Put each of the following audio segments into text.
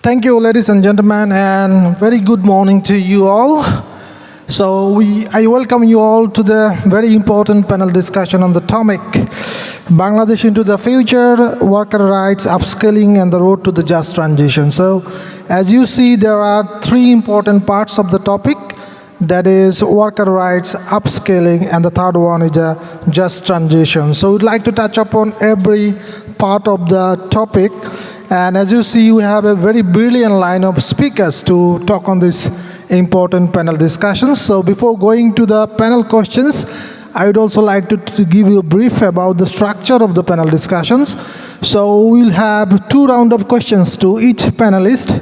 Thank you, ladies and gentlemen, and very good morning to you all. I welcome you all to the very important panel discussion on the topic, Bangladesh into the future, worker rights, upskilling, and the road to the just transition. So, as you see, there are three important parts of the topic. That is worker rights, upskilling, and the third one is a just transition. So we'd like to touch upon every part of the topic. And as you see, we have a very brilliant line of speakers to talk on this important panel discussions. So before going to the panel questions, I would also like to give you a brief about the structure of the panel discussions. So we'll have 2 rounds of questions to each panelist,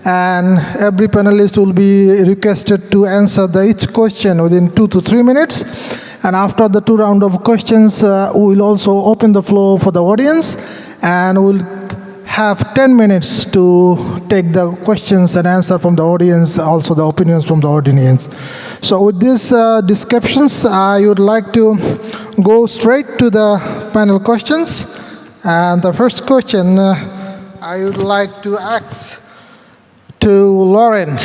and every panelist will be requested to answer each question within 2 to 3 minutes. And after the 2 rounds of questions, we will also open the floor for the audience, and we'll have 10 minutes to take the questions and answer from the audience, also the opinions from the audience. So with these descriptions, I would like to go straight to the panel questions. And the first question I would like to ask to Lauren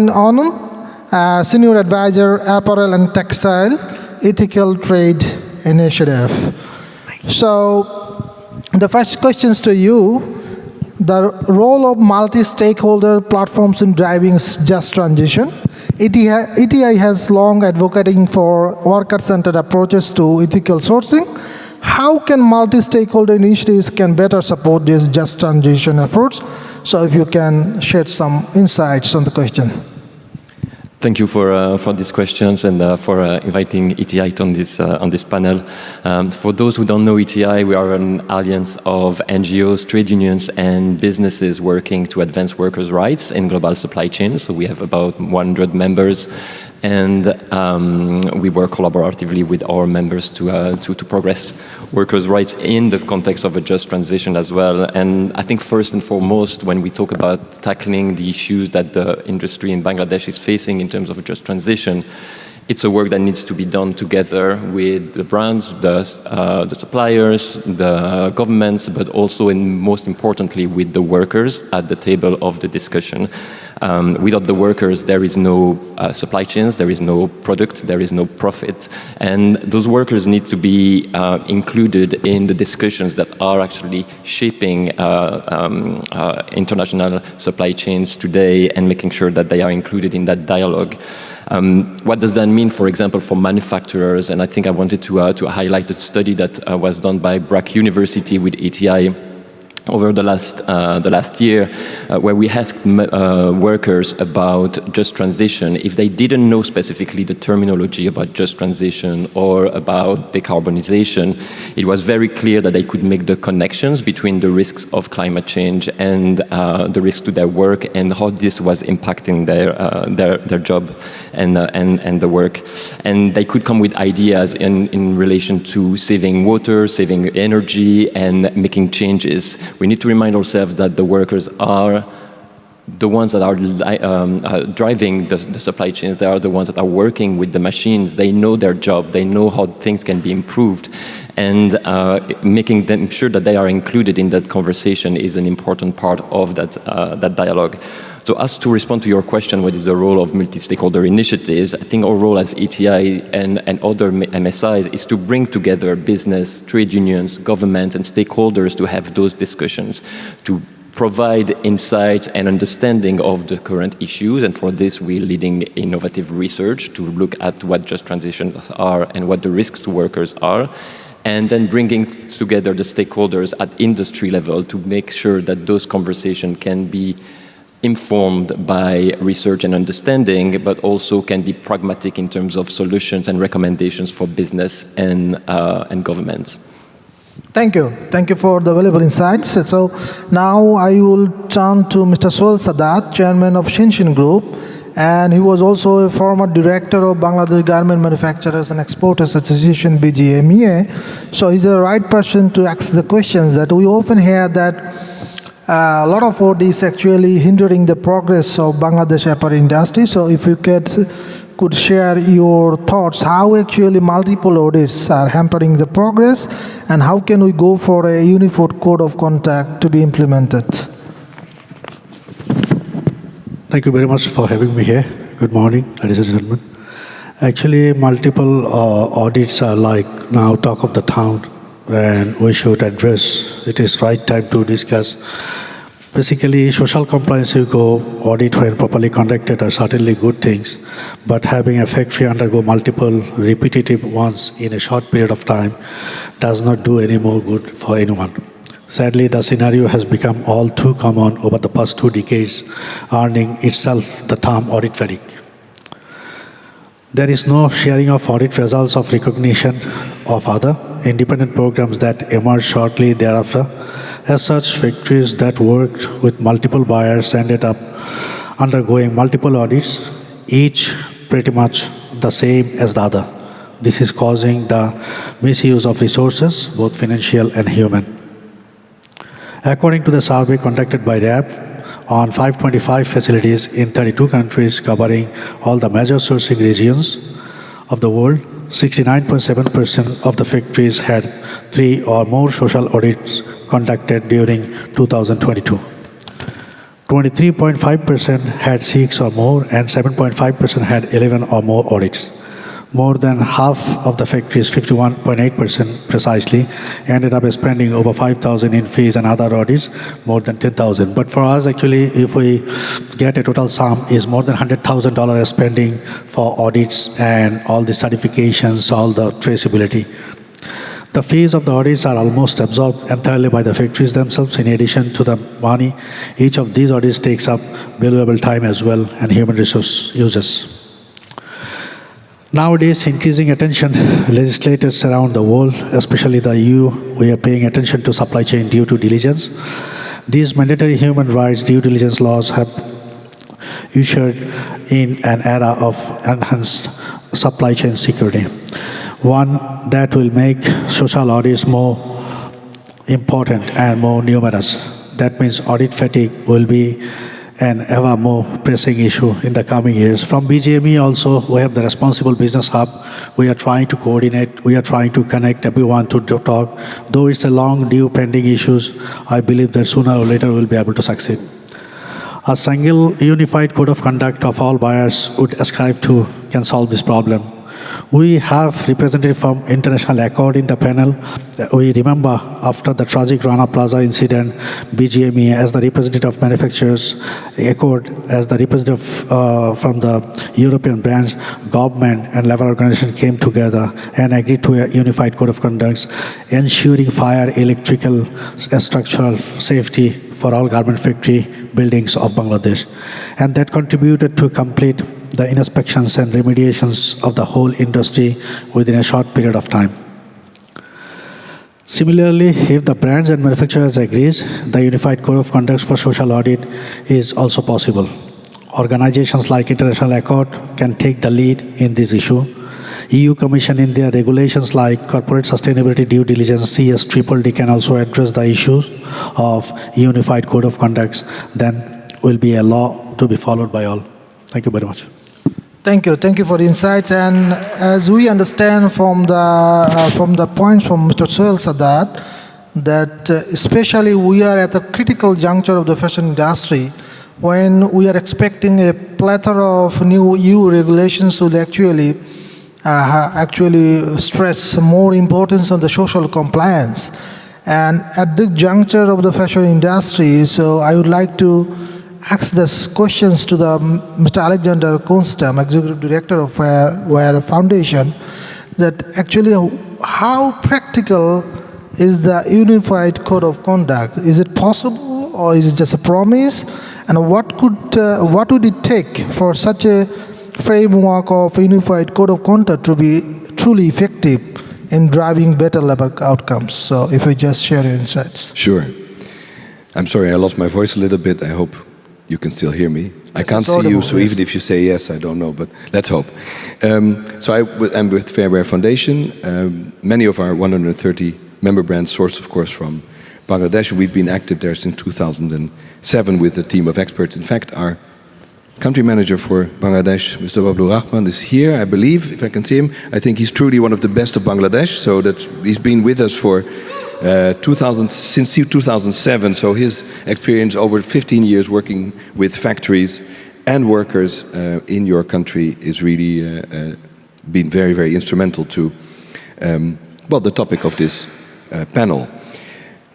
Onun, Senior Advisor, Apparel and Textile, Ethical Trade Initiative. So, the first questions to you, the role of multi-stakeholder platforms in driving just transition. ETI has long advocating for worker-centered approaches to ethical sourcing. How can multi-stakeholder initiatives can better support these just transition efforts? So if you can shed some insights on the question. Thank you for these questions and for inviting ETI on this panel. For those who don't know ETI, we are an alliance of NGOs, trade unions, and businesses working to advance workers' rights in global supply chains. So we have about 100 members, and we work collaboratively with our members to progress workers' rights in the context of a just transition as well. And I think first and foremost, when we talk about tackling the issues that the industry in Bangladesh is facing in terms of a just transition, it's a work that needs to be done together with the brands, the suppliers, the governments, but also, and most importantly, with the workers at the table of the discussion. Without the workers, there is no supply chains, there is no product, there is no profit. And those workers need to be included in the discussions that are actually shaping international supply chains today and making sure that they are included in that dialogue. What does that mean, for example, for manufacturers? And I think I wanted to highlight a study that was done by Brack University with ETI over the last year, where we asked workers about just transition. If they didn't know specifically the terminology about just transition or about decarbonization, it was very clear that they could make the connections between the risks of climate change and the risk to their work and how this was impacting their job and the work. And they could come with ideas in relation to saving water, saving energy, and making changes. We need to remind ourselves that the workers are the ones that are driving the supply chains. They are the ones that are working with the machines. They know their job. They know how things can be improved. And making them sure that they are included in that conversation is an important part of that dialogue. So as to respond to your question, what is the role of multi-stakeholder initiatives? I think our role as ETI and other MSIs is to bring together business, trade unions, governments, and stakeholders to have those discussions, to provide insights and understanding of the current issues. And for this, we're leading innovative research to look at what just transitions are and what the risks to workers are, and then bringing together the stakeholders at industry level to make sure that those conversations can be informed by research and understanding, but also can be pragmatic in terms of solutions and recommendations for business and governments. Thank you. Thank you for the valuable insights. So now I will turn to Mr. Sohail Sadat, Chairman of Shinshin Group, and he was also a former director of Bangladesh Garment Manufacturers and Exporters Association, BGMEA. So he's the right person to ask the questions that we often hear that a lot of what is actually hindering the progress of Bangladesh apparel industry. So if you could share your thoughts, how actually multiple audits are hampering the progress, and how can we go for a uniform code of conduct to be implemented? Thank you very much for having me here. Good morning, ladies and gentlemen. Actually, multiple audits are like now talk of the town, and we should address. It is right time to discuss. Basically, social compliance you go audit when properly conducted are certainly good things, but having a factory undergo multiple repetitive ones in a short period of time does not do any more good for anyone. Sadly, the scenario has become all too common over the past 2 decades, earning itself the term audit fatigue. There is no sharing of audit results of recognition of other independent programs that emerged shortly thereafter. As such, factories that worked with multiple buyers ended up undergoing multiple audits, each pretty much the same as the other. This is causing the misuse of resources, both financial and human. According to the survey conducted by RAP, on 525 facilities in 32 countries covering all the major sourcing regions of the world, 69.7% of the factories had 3 or more social audits conducted during 2022. 23.5% had 6 or more, and 7.5% had 11 or more audits. More than half of the factories, 51.8% precisely, ended up spending over 5,000 in fees and other audits, more than 10,000. But for us, actually, if we get a total sum, is more than $100,000 spending for audits and all the certifications, all the traceability. The fees of the audits are almost absorbed entirely by the factories themselves. In addition to the money, each of these audits takes up valuable time as well and human resource uses. Nowadays, increasing attention, legislators around the world, especially the EU, we are paying attention to supply chain due diligence. These mandatory human rights due diligence laws have ushered in an era of enhanced supply chain security, one that will make social audits more important and more numerous. That means audit fatigue will be an ever more pressing issue in the coming years. From BGME also, we have the Responsible Business Hub. We are trying to coordinate, we are trying to connect everyone to talk. Though it's a long due pending issues, I believe that sooner or later we'll be able to succeed. A single unified code of conduct of all buyers would ascribe to can solve this problem. We have representative from International Accord in the panel. We remember after the tragic Rana Plaza incident, BGME as the representative of manufacturers, Accord as the representative from the European branch, government and labor organization came together and agreed to a unified code of conduct, ensuring fire, electrical, structural safety for all garment factory buildings of Bangladesh. And that contributed to complete the inspections and remediations of the whole industry within a short period of time. Similarly, if the brands and manufacturers agrees, the unified code of conduct for social audit is also possible. Organizations like International Accord can take the lead in this issue. EU Commission in their regulations like corporate sustainability due diligence, CS-DDD can also address the issues of unified code of conduct. Then will be a law to be followed by all. Thank you very much. Thank you for the insights. And as we understand from the points from Mr. Sohail Sadat, that especially we are at a critical juncture of the fashion industry when we are expecting a plethora of new EU regulations will actually stress more importance on the social compliance. And at this juncture of the fashion industry, so I would like to ask these questions to Mr. Alexander Konstam, Executive Director of Ware Foundation, that actually how practical is the unified code of conduct? Is it possible or is it just a promise? And what would it take for such a framework of unified code of conduct to be truly effective in driving better labor outcomes? So if you just share your insights. Sure. I'm sorry, I lost my voice a little bit. I hope you can still hear me. Yes, I can't see you, so even if you say yes, I don't know, but let's hope. So I'm with Fair Wear Foundation. Many of our 130 member brands source, of course, from Bangladesh. We've been active there since 2007 with a team of experts. In fact, our country manager for Bangladesh, Mr. Abdul Rahman, is here, I believe, if I can see him. I think he's truly one of the best of Bangladesh, so he's been with us for since 2007, so his experience over 15 years working with factories and workers in your country is really been very, very instrumental to, the topic of this panel.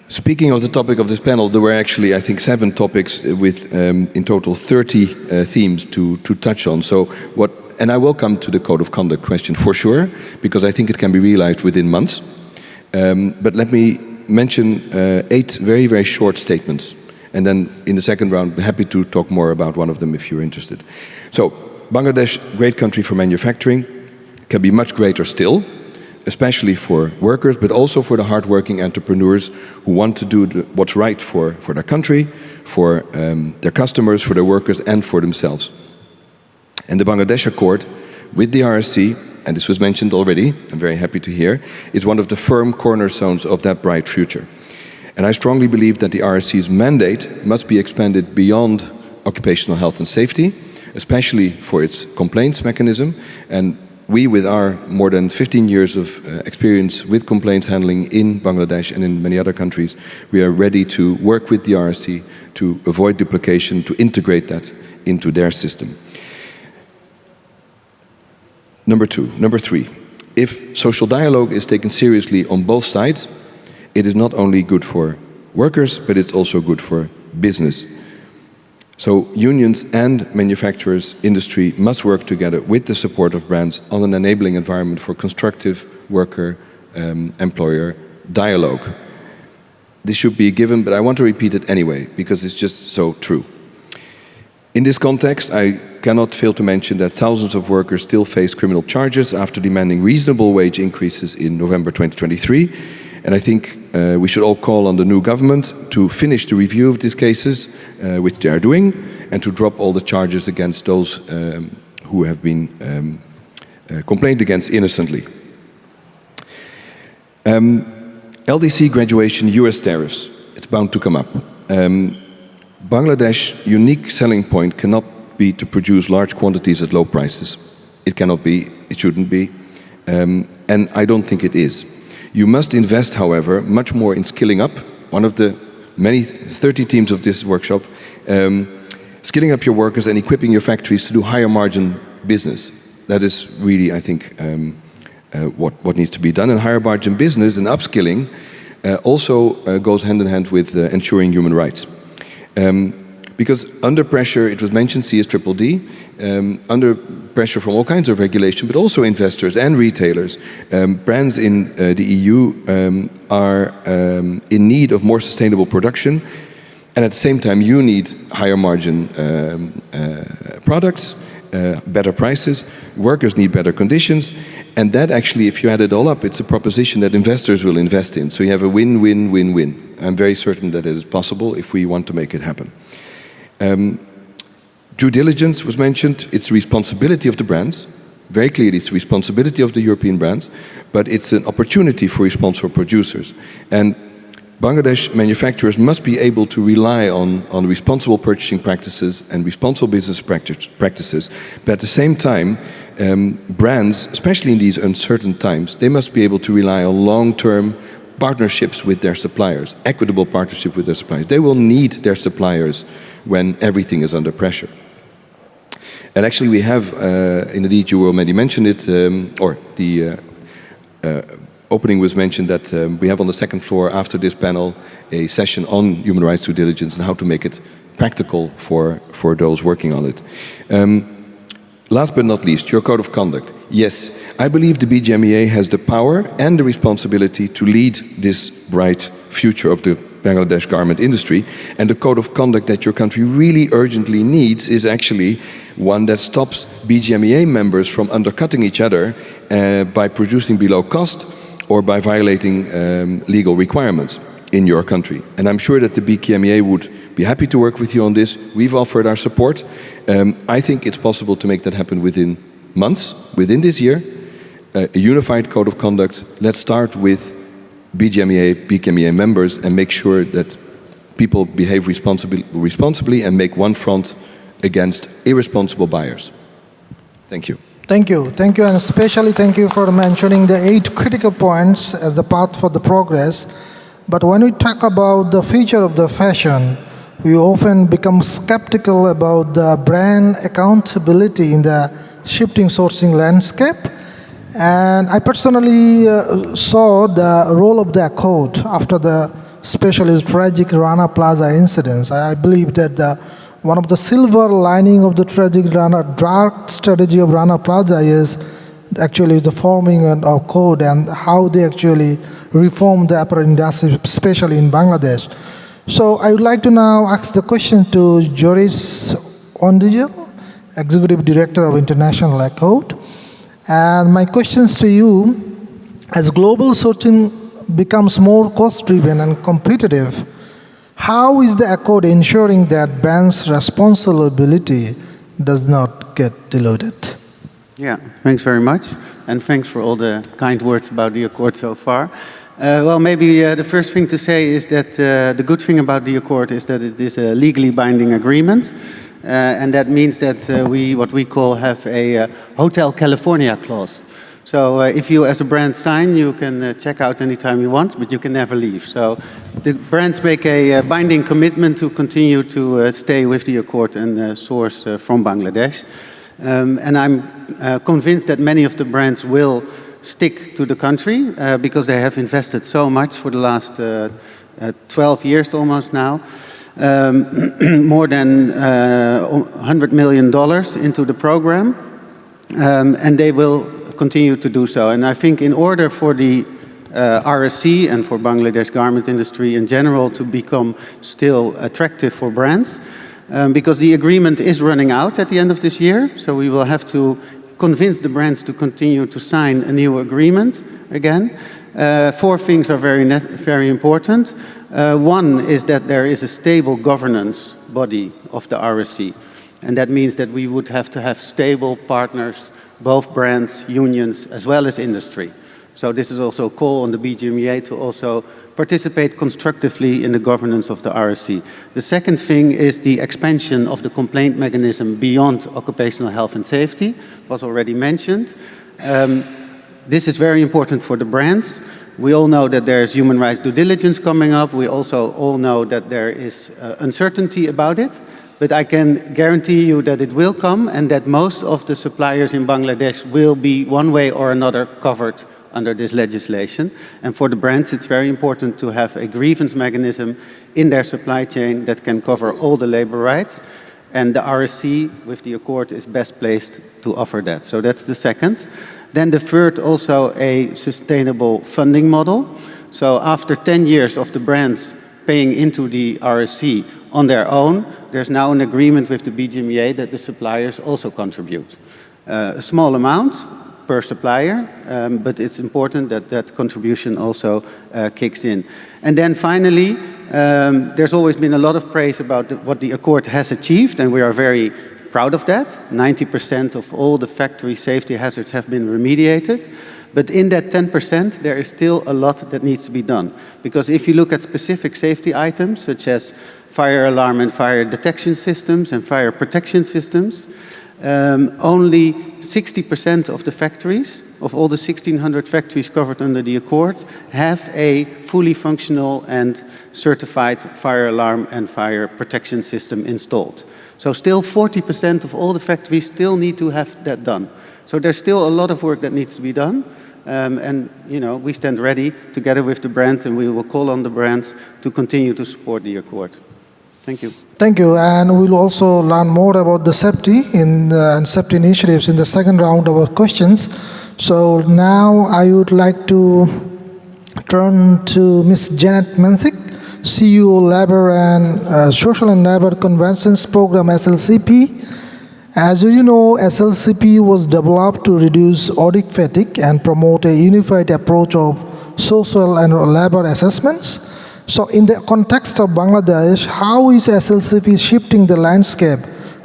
Speaking of the topic of this panel, there were actually, I think, 7 topics with, in total, 30 themes to touch on. And I will come to the code of conduct question for sure, because I think it can be realized within months. But let me mention 8 very, very short statements. And then in the second round, I'm happy to talk more about one of them if you're interested. So, Bangladesh, great country for manufacturing, can be much greater still, especially for workers, but also for the hardworking entrepreneurs who want to do what's right for their country, for their customers, for their workers, and for themselves. And the Bangladesh Accord with the RSC, and this was mentioned already, I'm very happy to hear, is one of the firm cornerstones of that bright future. And I strongly believe that the RSC's mandate must be expanded beyond occupational health and safety, especially for its complaints mechanism. And we, with our more than 15 years of experience with complaints handling in Bangladesh and in many other countries, we are ready to work with the RSC to avoid duplication, to integrate that into their system. Number 3, if social dialogue is taken seriously on both sides, it is not only good for workers, but it's also good for business. So unions and manufacturers, industry must work together with the support of brands on an enabling environment for constructive worker-employer dialogue. This should be given, but I want to repeat it anyway, because it's just so true. In this context, I cannot fail to mention that thousands of workers still face criminal charges after demanding reasonable wage increases in November 2023. And I think we should all call on the new government to finish the review of these cases, which they are doing, and to drop all the charges against those who have been complained against innocently. LDC graduation, US tariffs, it's bound to come up. Bangladesh's unique selling point cannot be to produce large quantities at low prices. It cannot be, it shouldn't be, and I don't think it is. You must invest, however, much more in skilling up. One of the many 30 teams of this workshop, skilling up your workers and equipping your factories to do higher margin business. That is really, I think, what needs to be done. And higher margin business and upskilling also goes hand in hand with ensuring human rights. Because under pressure, it was mentioned CSDDD, under pressure from all kinds of regulation, but also investors and retailers, brands in the EU are in need of more sustainable production, and at the same time you need higher margin products, better prices, workers need better conditions, and that actually, if you add it all up, it's a proposition that investors will invest in. So you have a win-win-win-win. I'm very certain that it is possible if we want to make it happen. Due diligence was mentioned. It's the responsibility of the brands. Very clearly, it's the responsibility of the European brands, but it's an opportunity for responsible producers. And Bangladesh manufacturers must be able to rely on responsible purchasing practices and responsible business practices. But at the same time, brands, especially in these uncertain times, they must be able to rely on long-term partnerships with their suppliers, equitable partnership with their suppliers. They will need their suppliers when everything is under pressure. And actually we have, indeed you already mentioned it, or the opening was mentioned that we have on the second floor after this panel a session on human rights due diligence and how to make it practical for those working on it. Last but not least, your code of conduct. Yes, I believe the BGMEA has the power and the responsibility to lead this bright future of the Bangladesh garment industry, and the code of conduct that your country really urgently needs is actually one that stops BGMEA members from undercutting each other by producing below cost or by violating legal requirements in your country. And I'm sure that the BGMEA would be happy to work with you on this. We've offered our support. I think it's possible to make that happen within months, within this year. A unified code of conduct. Let's start with BGMEA members and make sure that people behave responsibly and make one front against irresponsible buyers. Thank you. Thank you, and especially thank you for mentioning the 8 critical points as the path for the progress. But when we talk about the future of the fashion, we often become skeptical about the brand accountability in the shifting sourcing landscape. And I personally saw the role of the Accord after the especially tragic Rana Plaza incidents. I believe that one of the silver lining of the tragic dark strategy of Rana Plaza is actually the forming of code and how they actually reform the apparel industry, especially in Bangladesh. So I would like to now ask the question to Joris Ondijo, Executive Director of International Accord. And my questions to you, as global sourcing becomes more cost-driven and competitive, how is the Accord ensuring that brands' responsibility does not get diluted? Yeah, thanks very much. And thanks for all the kind words about the Accord so far. Well, maybe the first thing to say is that the good thing about the Accord is that it is a legally binding agreement. And that means that we, what we call, have a Hotel California clause. So if you as a brand sign, you can check out anytime you want, but you can never leave. So the brands make a binding commitment to continue to stay with the Accord and source from Bangladesh. And I'm convinced that many of the brands will stick to the country because they have invested so much for the last 12 years almost now. More than $100 million into the program, and they will continue to do so. And I think in order for the RSC and for Bangladesh garment industry in general to become still attractive for brands, because the agreement is running out at the end of this year, so we will have to convince the brands to continue to sign a new agreement again. 4 things are very important. One is that there is a stable governance body of the RSC. And that means that we would have to have stable partners, both brands, unions, as well as industry. So this is also a call on the BGMEA to also participate constructively in the governance of the RSC. The second thing is the expansion of the complaint mechanism beyond occupational health and safety, was already mentioned. This is very important for the brands. We all know that there's human rights due diligence coming up. We also all know that there is uncertainty about it. But I can guarantee you that it will come and that most of the suppliers in Bangladesh will be one way or another covered under this legislation. And for the brands, it's very important to have a grievance mechanism in their supply chain that can cover all the labor rights. And the RSC with the Accord is best placed to offer that. So that's the second. Then the third, also a sustainable funding model. So after 10 years of the brands paying into the RSC on their own, there's now an agreement with the BGMEA that the suppliers also contribute. A small amount per supplier, but it's important that that contribution also kicks in. And then finally, there's always been a lot of praise about what the Accord has achieved, and we are very proud of that. 90% of all the factory safety hazards have been remediated. But in that 10%, there is still a lot that needs to be done. Because if you look at specific safety items, such as fire alarm and fire detection systems and fire protection systems, only 60% of the factories, of all the 1,600 factories covered under the Accord, have a fully functional and certified fire alarm and fire protection system installed. So still 40% of all the factories still need to have that done. So there's still a lot of work that needs to be done. And you know, we stand ready together with the brands, and we will call on the brands to continue to support the Accord. Thank you. Thank you. And we'll also learn more about the safety and safety initiatives in the second round of our questions. So now I would like to turn to Ms. Janet Mensick, CEO Labor and Social and Labor Conventions Program, SLCP. As you know, SLCP was developed to reduce audit fatigue and promote a unified approach of social and labor assessments. So in the context of Bangladesh, how is SLCP shifting the landscape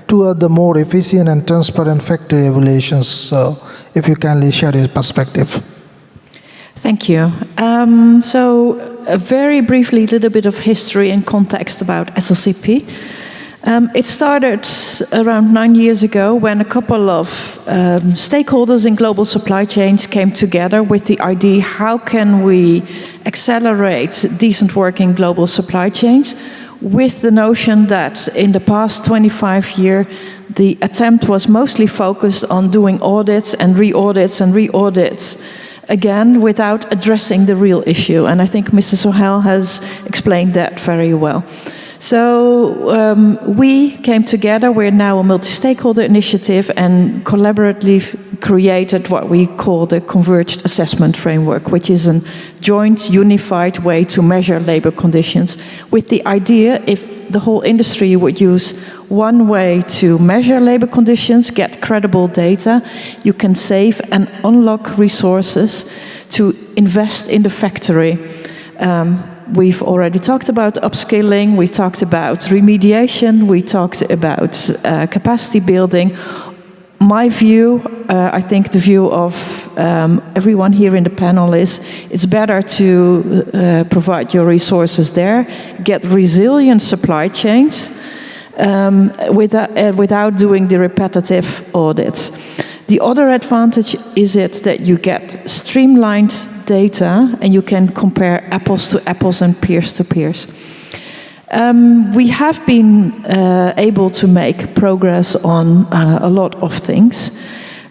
toward the more efficient and transparent factory evaluations? So if you kindly share your perspective. Thank you. Very briefly, a little bit of history and context about SLCP. It started around 9 years ago when a couple of stakeholders in global supply chains came together with the idea, how can we accelerate decent work in global supply chains with the notion that in the past 25 years, the attempt was mostly focused on doing audits and re-audits, again, without addressing the real issue. And I think Mr. Sohail has explained that very well. So we came together, we're now a multi-stakeholder initiative, and collaboratively created what we call the Converged Assessment Framework, which is a joint, unified way to measure labor conditions, with the idea if the whole industry would use one way to measure labor conditions, get credible data, you can save and unlock resources to invest in the factory. We've already talked about upskilling, we talked about remediation, we talked about capacity building. My view, I think the view of everyone here in the panel is it's better to provide your resources there, get resilient supply chains without doing the repetitive audits. The other advantage is that you get streamlined data and you can compare apples to apples and peers to peers. We have been able to make progress on a lot of things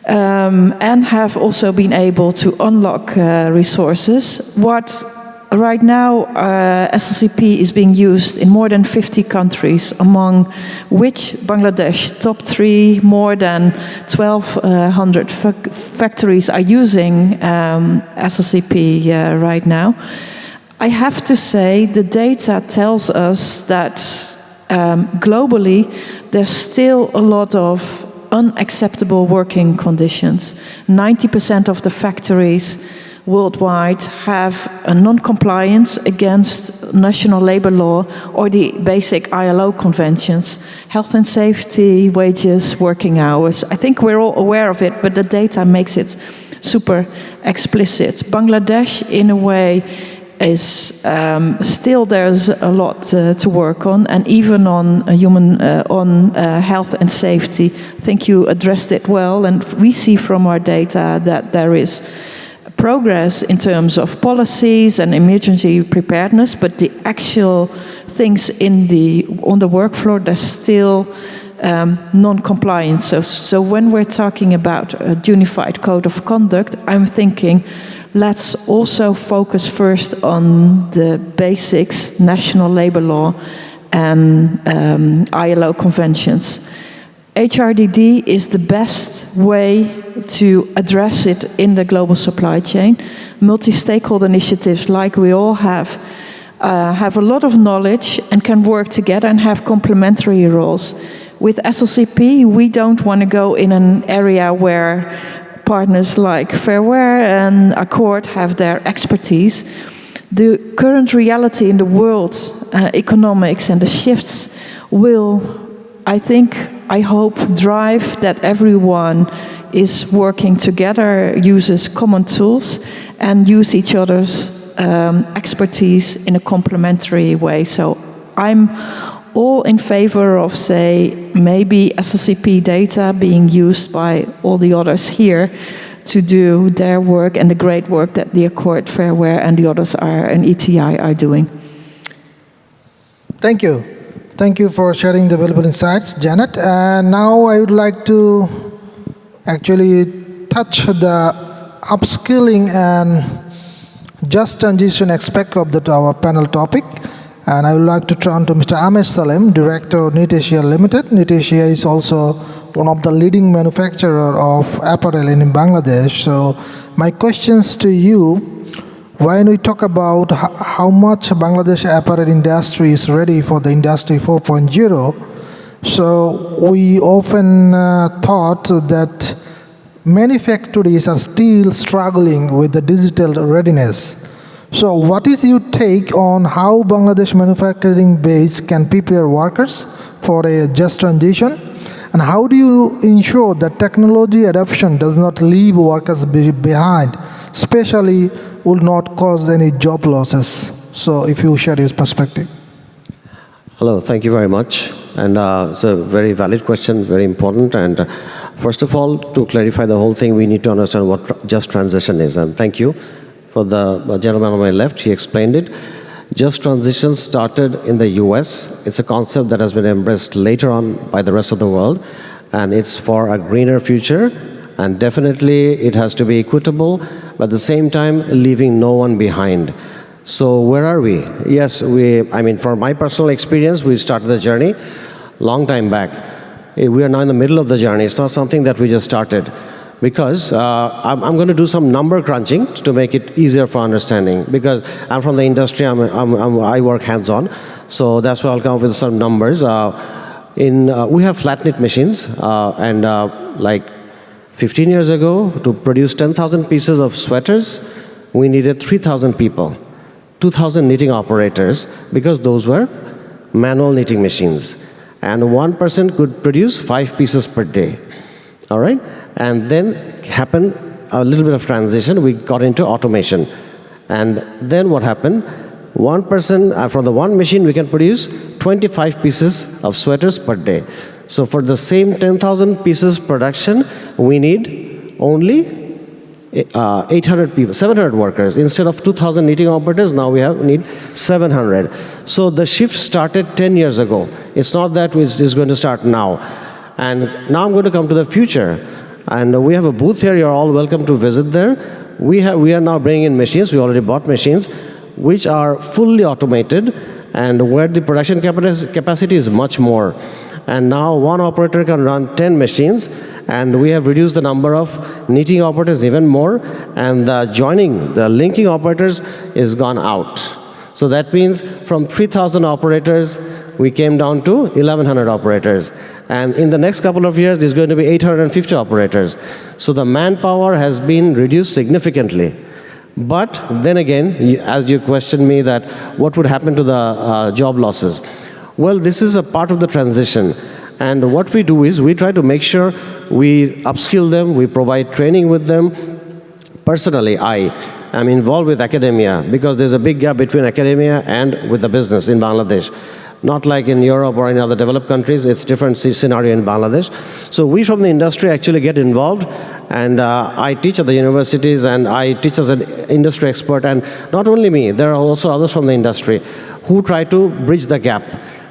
and have also been able to unlock resources. What right now SLCP is being used in more than 50 countries, among which Bangladesh, top 3, more than 1,200 factories are using SLCP right now. I have to say the data tells us that globally there's still a lot of unacceptable working conditions. 90% of the factories worldwide have a non-compliance against national labor law or the basic ILO conventions, health and safety, wages, working hours. I think we're all aware of it, but the data makes it super explicit. Bangladesh, in a way, is still there's a lot to work on, and even on health and safety. I think you addressed it well, and we see from our data that there is progress in terms of policies and emergency preparedness, but the actual things on the work floor, there's still non-compliance. So when we're talking about a unified code of conduct, I'm thinking let's also focus first on the basics, national labor law and ILO conventions. HRDD is the best way to address it in the global supply chain. Multi-stakeholder initiatives like we all have a lot of knowledge and can work together and have complementary roles. With SLCP, we don't want to go in an area where partners like Fairware and Accord have their expertise. The current reality in the world, economics and the shifts will, I hope, drive that everyone is working together, uses common tools, and use each other's expertise in a complementary way. So I'm all in favor of, say, maybe SLCP data being used by all the others here to do their work and the great work that the Accord, Fairware, and the others and ETI are doing. Thank you. Thank you for sharing the valuable insights, Janet. And now I would like to actually touch the upskilling and just transition aspect of our panel topic. And I would like to turn to Mr. Ahmed Salem, Director of Knit Asia Limited. Knit Asia is also one of the leading manufacturers of apparel in Bangladesh. So my questions to you, when we talk about how much Bangladesh apparel industry is ready for the Industry 4.0, so we often thought that many factories are still struggling with the digital readiness. So what is your take on how Bangladesh manufacturing base can prepare workers for a just transition? And how do you ensure that technology adoption does not leave workers behind, especially will not cause any job losses? So if you share your perspective. Hello, thank you very much. And it's a very valid question, very important. And first of all, to clarify the whole thing, we need to understand what just transition is. And thank you for the gentleman on my left, he explained it. Just transition started in the US. It's a concept that has been embraced later on by the rest of the world, and it's for a greener future. And definitely it has to be equitable, but at the same time, leaving no one behind. So where are we? Yes, from my personal experience, we started the journey long time back. We are now in the middle of the journey. It's not something that we just started. Because I'm going to do some number crunching to make it easier for understanding. Because I'm from the industry, I work hands-on. So that's why I'll come up with some numbers. We have flat knit machines, and like 15 years ago, to produce 10,000 pieces of sweaters, we needed 3,000 people, 2,000 knitting operators, because those were manual knitting machines. And one person could produce 5 pieces per day. All right? And then happened a little bit of transition. We got into automation. And then what happened? One person, from the one machine, we can produce 25 pieces of sweaters per day. So for the same 10,000 pieces production, we need only 800 people, 700 workers. Instead of 2,000 knitting operators, now we need 700. So the shift started 10 years ago. It's not that it's going to start now. And now I'm going to come to the future. And we have a booth here. You're all welcome to visit there. We are now bringing in machines. We already bought machines, which are fully automated, and where the production capacity is much more. And now one operator can run 10 machines, and we have reduced the number of knitting operators even more, and the linking operators is gone out. So that means from 3,000 operators, we came down to 1,100 operators. And in the next couple of years, there's going to be 850 operators. So the manpower has been reduced significantly. But then again, as you questioned me that what would happen to the job losses? Well, this is a part of the transition. And what we do is we try to make sure we upskill them, we provide training with them. Personally, I am involved with academia because there's a big gap between academia and with the business in Bangladesh. Not like in Europe or in other developed countries, it's different scenario in Bangladesh. So we from the industry actually get involved, and I teach at the universities, and I teach as an industry expert, and not only me, there are also others from the industry who try to bridge the gap,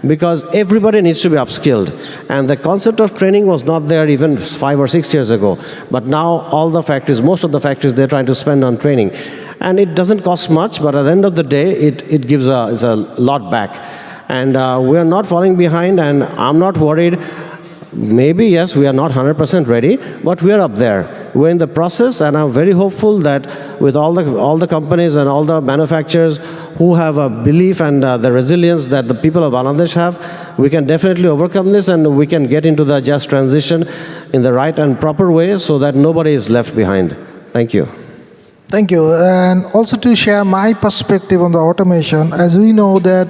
because everybody needs to be upskilled. And the concept of training was not there even 5 or 6 years ago, but now all the factories, most of the factories, they're trying to spend on training. And it doesn't cost much, but at the end of the day, it gives a lot back. And we are not falling behind, and I'm not worried. Maybe, yes, we are not 100% ready, but we are up there. We're in the process, and I'm very hopeful that with all the companies and all the manufacturers who have a belief and the resilience that the people of Bangladesh have, we can definitely overcome this, and we can get into the just transition in the right and proper way so that nobody is left behind. Thank you. Thank you. And also to share my perspective on the automation, as we know that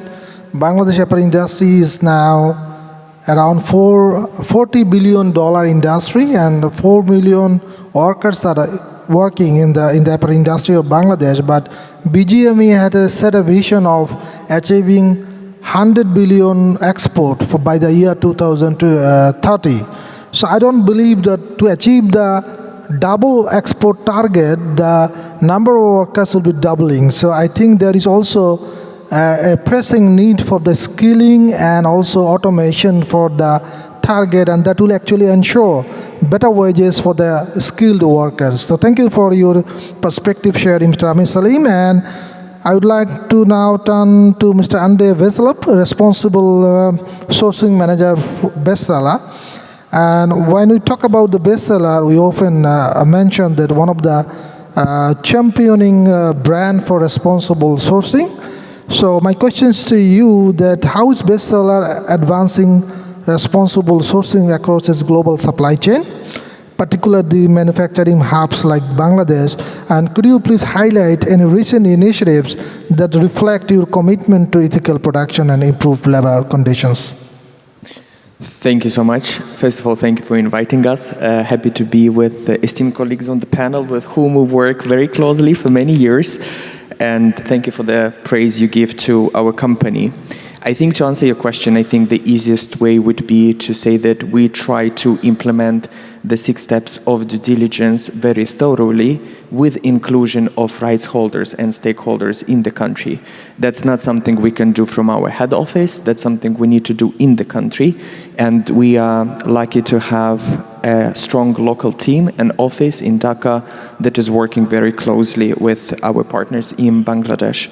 Bangladesh apparel industry is now around $40 billion industry, and 4 million workers that are working in the apparel industry of Bangladesh. But BGME had set a vision of achieving 100 billion export by the year 2030. So I don't believe that to achieve the double export target, the number of workers will be doubling. So I think there is also a pressing need for the skilling and also automation for the target, and that will actually ensure better wages for the skilled workers. So thank you for your perspective shared, Mr. Amir Salim. And I would like to now turn to Mr. Andre Veselop, responsible sourcing manager for Bestseller. And when we talk about the Bestseller, we often mention that one of the championing brand for responsible sourcing. So my questions to you that how is Bestseller advancing responsible sourcing across its global supply chain, particularly manufacturing hubs like Bangladesh? And could you please highlight any recent initiatives that reflect your commitment to ethical production and improved labor conditions? Thank you so much. First of all, thank you for inviting us. Happy to be with esteemed colleagues on the panel with whom we work very closely for many years. And thank you for the praise you give to our company. I think to answer your question, I think the easiest way would be to say that we try to implement the 6 steps of due diligence very thoroughly with inclusion of rights holders and stakeholders in the country. That's not something we can do from our head office. That's something we need to do in the country. And we are lucky to have a strong local team and office in Dhaka that is working very closely with our partners in Bangladesh.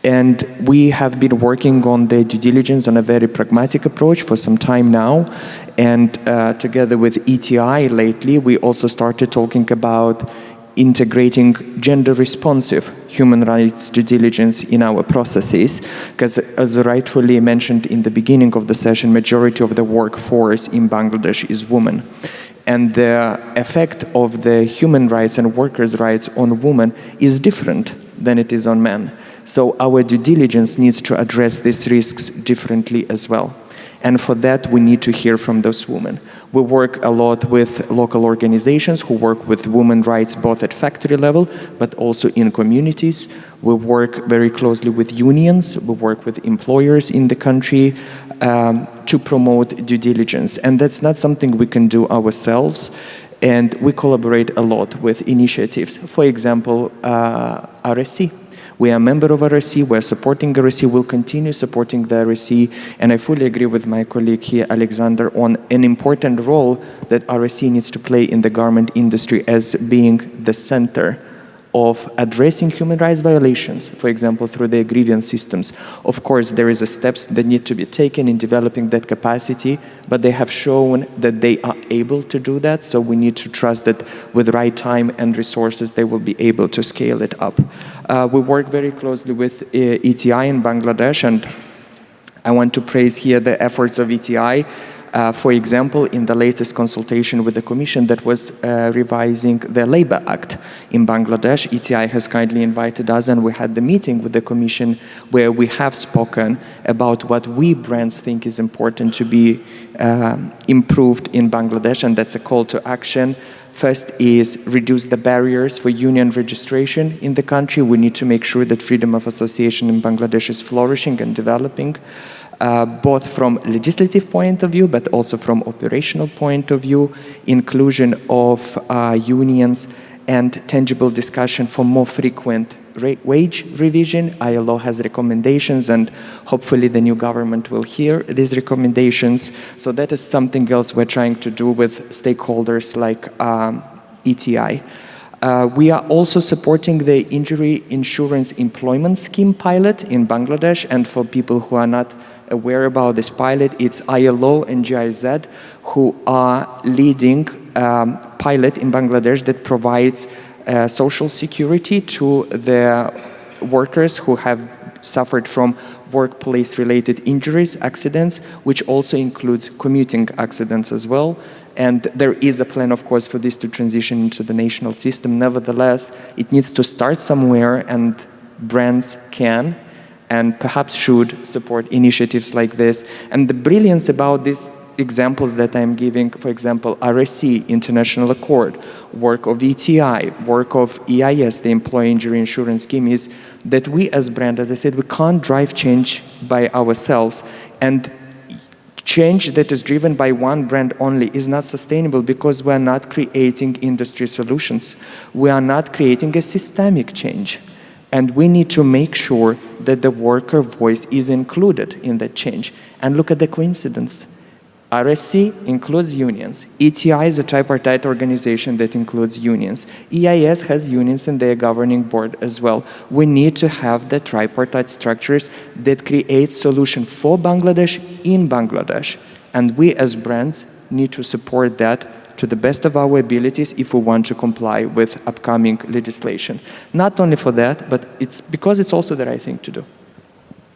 And we have been working on the due diligence on a very pragmatic approach for some time now. And together with ETI lately, we also started talking about integrating gender-responsive human rights due diligence in our processes. Because as rightfully mentioned in the beginning of the session, majority of the workforce in Bangladesh is women. And the effect of the human rights and workers' rights on women is different than it is on men. So our due diligence needs to address these risks differently as well. And for that, we need to hear from those women. We work a lot with local organizations who work with women's rights both at factory level, but also in communities. We work very closely with unions. We work with employers in the country to promote due diligence. And that's not something we can do ourselves. And we collaborate a lot with initiatives. For example, RSC. We are a member of RSC, we're supporting RSC, we'll continue supporting the RSC, and I fully agree with my colleague here, Alexander, on an important role that RSC needs to play in the garment industry as being the center of addressing human rights violations, for example, through their grievance systems. Of course, there is steps that need to be taken in developing that capacity, but they have shown that they are able to do that, so we need to trust that with the right time and resources, they will be able to scale it up. We work very closely with ETI in Bangladesh, and I want to praise here the efforts of ETI. For example, in the latest consultation with the Commission that was revising the Labour Act in Bangladesh, ETI has kindly invited us, and we had the meeting with the Commission where we have spoken about what we brands think is important to be improved in Bangladesh, and that's a call to action. First is reduce the barriers for union registration in the country. We need to make sure that freedom of association in Bangladesh is flourishing and developing. Both from legislative point of view, but also from operational point of view, inclusion of unions and tangible discussion for more frequent wage revision. ILO has recommendations, and hopefully the new government will hear these recommendations. So that is something else we're trying to do with stakeholders like ETI. We are also supporting the Injury Insurance Employment Scheme pilot in Bangladesh, and for people who are not aware about this pilot, it's ILO and GIZ who are leading pilot in Bangladesh that provides social security to the workers who have suffered from workplace-related injuries, accidents, which also includes commuting accidents as well. And there is a plan, of course, for this to transition into the national system. Nevertheless, it needs to start somewhere, and brands can and perhaps should support initiatives like this. And the brilliance about these examples that I'm giving, for example, RSC, International Accord, work of ETI, work of EIS, the Employee Injury Insurance Scheme, is that we as brand, as I said, we can't drive change by ourselves. And change that is driven by one brand only is not sustainable because we're not creating industry solutions. We are not creating a systemic change. And we need to make sure that the worker voice is included in that change. And look at the coincidence. RSC includes unions. ETI is a tripartite organization that includes unions. EIS has unions in their governing board as well. We need to have the tripartite structures that create solution for Bangladesh in Bangladesh. And we as brands need to support that to the best of our abilities if we want to comply with upcoming legislation. Not only for that, but it's because it's also the right thing to do.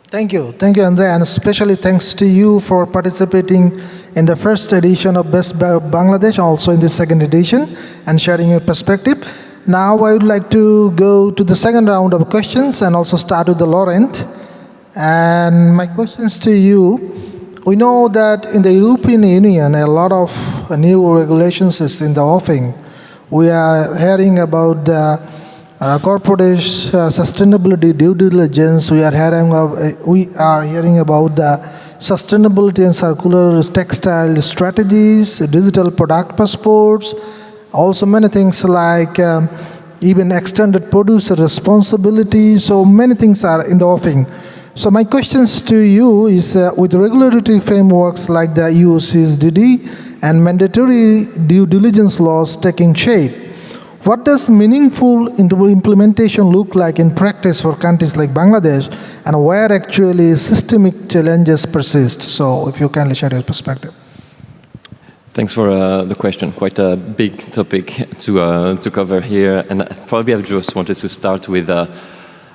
Thank you, Andre, and especially thanks to you for participating in the first edition of Best Bangladesh, also in the second edition, and sharing your perspective. Now I would like to go to the second round of questions and also start with the Laurent. And my questions to you, we know that in the European Union, a lot of new regulations is in the offing. We are hearing about the corporate sustainability due diligence. We are hearing about the sustainability and circular textile strategies, digital product passports, also many things like even extended producer responsibility. So many things are in the offing. So my questions to you is, with regulatory frameworks like the EU CSDD and mandatory due diligence laws taking shape, what does meaningful implementation look like in practice for countries like Bangladesh, and where actually systemic challenges persist? So if you kindly share your perspective. Thanks for the question. Quite a big topic to cover here, and probably I just wanted to start with a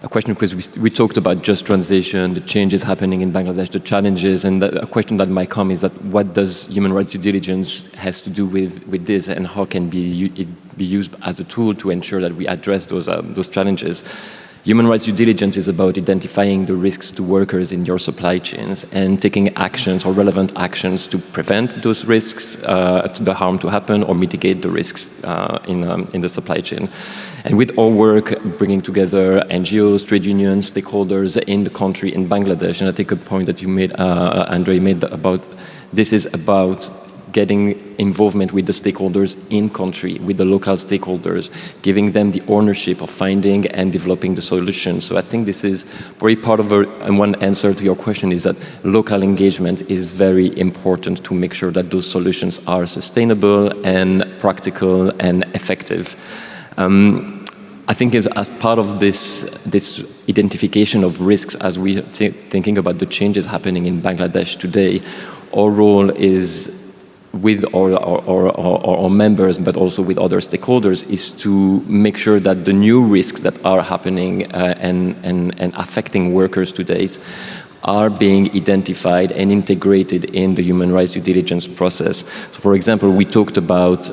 question, because we talked about just transition, the changes happening in Bangladesh, the challenges, and a question that might come is that what does human rights due diligence has to do with this, and how can it be used as a tool to ensure that we address those challenges? Human rights due diligence is about identifying the risks to workers in your supply chains and taking actions or relevant actions to prevent those risks, the harm to happen, or mitigate the risks in the supply chain. And with our work, bringing together NGOs, trade unions, stakeholders in the country, in Bangladesh, and I think a point that you made, Andre made about this is about getting involvement with the stakeholders in country, with the local stakeholders, giving them the ownership of finding and developing the solution. So I think this is very part of and one answer to your question is that local engagement is very important to make sure that those solutions are sustainable and practical and effective. I think as part of this identification of risks, as we are thinking about the changes happening in Bangladesh today, our role is with our members, but also with other stakeholders, is to make sure that the new risks that are happening and affecting workers today are being identified and integrated in the human rights due diligence process. So for example, we talked about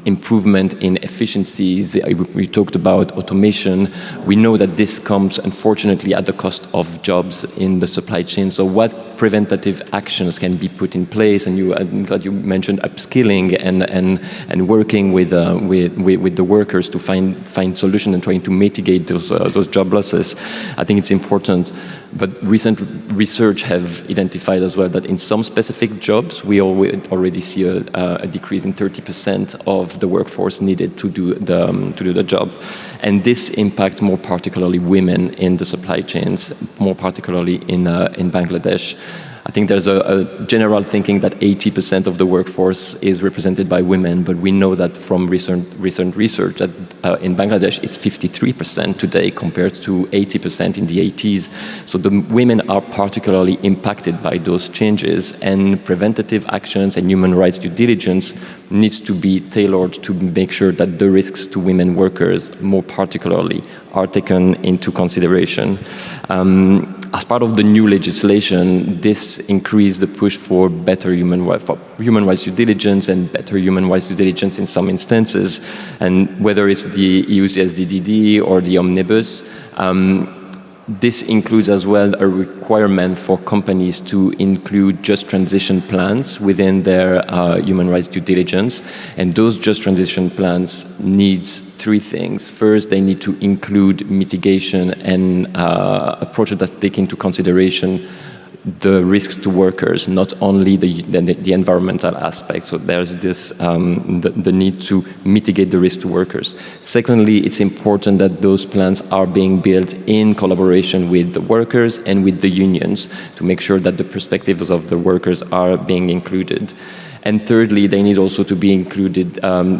improvement in efficiencies, we talked about automation. We know that this comes, unfortunately, at the cost of jobs in the supply chain. So what preventative actions can be put in place? And I'm glad you mentioned upskilling and working with the workers to find solutions and trying to mitigate those job losses. I think it's important. But recent research have identified as well that in some specific jobs, we already see a decrease in 30% of the workforce needed to do the job. And this impacts more particularly women in the supply chains, more particularly in Bangladesh. I think there's a general thinking that 80% of the workforce is represented by women, but we know that from recent research that in Bangladesh it's 53% today compared to 80% in the 80s. So the women are particularly impacted by those changes, and preventative actions and human rights due diligence needs to be tailored to make sure that the risks to women workers, more particularly, are taken into consideration. As part of the new legislation, this increased the push for better human rights due diligence and better human rights due diligence in some instances. And whether it's the EU CSDD or the Omnibus, this includes as well a requirement for companies to include just transition plans within their human rights due diligence. And those just transition plans needs three things. First, they need to include mitigation and approaches that take into consideration the risks to workers, not only the environmental aspects. So there's this the need to mitigate the risk to workers. Secondly, it's important that those plans are being built in collaboration with the workers and with the unions to make sure that the perspectives of the workers are being included. And thirdly, they need also to be included,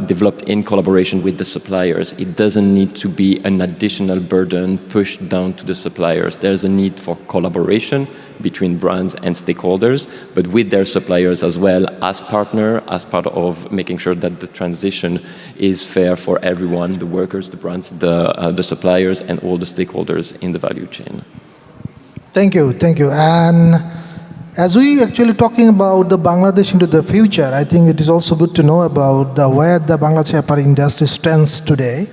developed in collaboration with the suppliers. It doesn't need to be an additional burden pushed down to the suppliers. There's a need for collaboration between brands and stakeholders, but with their suppliers as well as partner, as part of making sure that the transition is fair for everyone, the workers, the brands, the suppliers, and all the stakeholders in the value chain. Thank you. And as we actually talking about the Bangladesh into the future, I think it is also good to know about where the Bangladesh apparel industry stands today.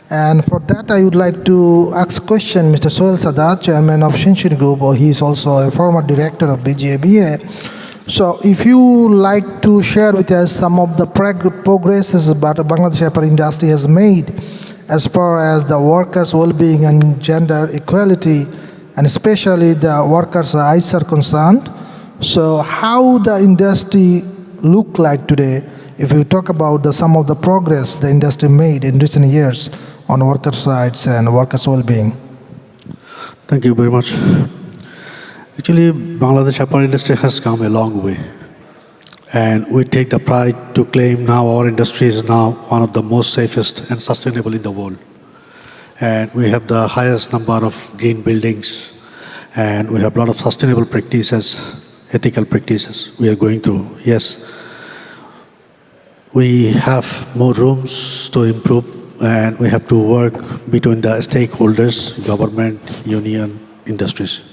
And for that, I would like to ask a question, Mr. Sohail Sadat, Chairman of Shinshin Group, or he is also a former director of BGABA. So if you like to share with us some of the progresses that the Bangladesh apparel industry has made, as far as the workers' well-being and gender equality, and especially the workers' rights are concerned. So how the industry look like today, if you talk about some of the progress the industry made in recent years on workers' rights and workers' well-being? Thank you very much. Actually, Bangladesh apparel industry has come a long way. And we take the pride to claim now our industry is now one of the most safest and sustainable in the world. And we have the highest number of green buildings, and we have a lot of sustainable practices, ethical practices we are going through. Yes, we have more rooms to improve, and we have to work between the stakeholders, government, union, industries.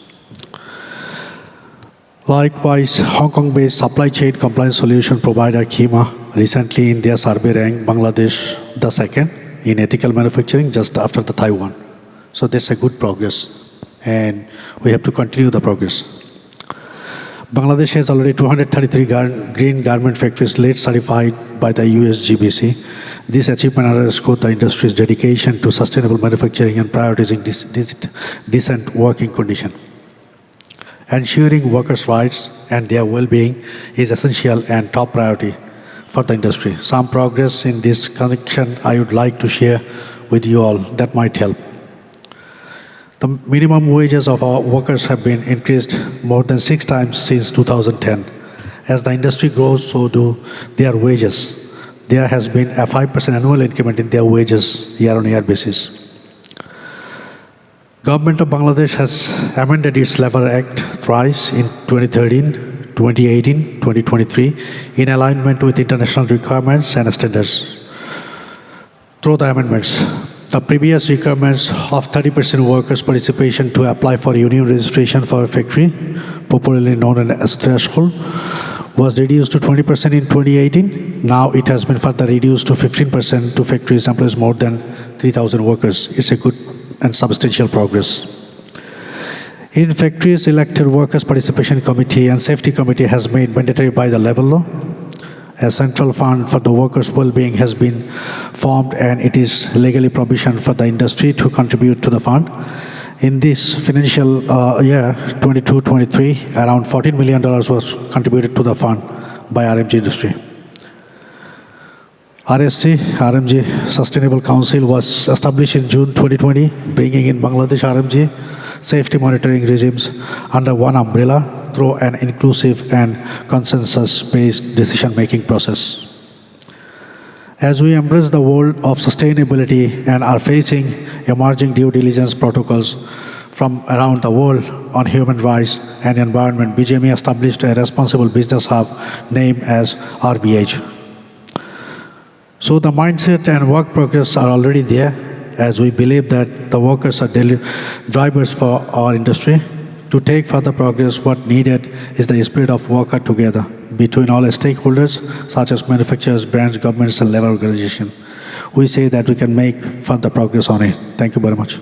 Likewise, Hong Kong-based supply chain compliance solution provider Kima recently in their survey ranked Bangladesh the second in ethical manufacturing just after the Taiwan. So that's a good progress, and we have to continue the progress. Bangladesh has already 233 green garment factories LEED certified by the USGBC. This achievement underscores the industry's dedication to sustainable manufacturing and prioritizing decent working conditions. Ensuring workers' rights and their well-being is essential and top priority for the industry. Some progress in this connection I would like to share with you all that might help. The minimum wages of our workers have been increased more than 6 times since 2010. As the industry grows, so do their wages. There has been a 5% annual increment in their wages year-on-year basis. Government of Bangladesh has amended its Labor Act thrice in 2013, 2018, 2023 in alignment with international requirements and standards. Through the amendments, the previous requirements of 30% workers' participation to apply for union registration for a factory, popularly known as threshold, was reduced to 20% in 2018. Now it has been further reduced to 15% to factories employs more than 3,000 workers. It's a good and substantial progress. In factories, elected workers' participation committee and safety committee has made mandatory by the labor law. A central fund for the workers' well-being has been formed, and it is legally provisioned for the industry to contribute to the fund. In this financial year, 22-23, around $14 million was contributed to the fund by RMG industry. RMG Sustainable Council was established in June 2020, bringing in Bangladesh RMG safety monitoring regimes under one umbrella through an inclusive and consensus-based decision-making process. As we embrace the world of sustainability and are facing emerging due diligence protocols from around the world on human rights and environment, BGME established a responsible business hub named as RBH. So the mindset and work progress are already there, as we believe that the workers are drivers for our industry. To take further progress, what needed is the spirit of worker together between all stakeholders, such as manufacturers, brands, governments, and labor organizations. We say that we can make further progress on it. Thank you very much.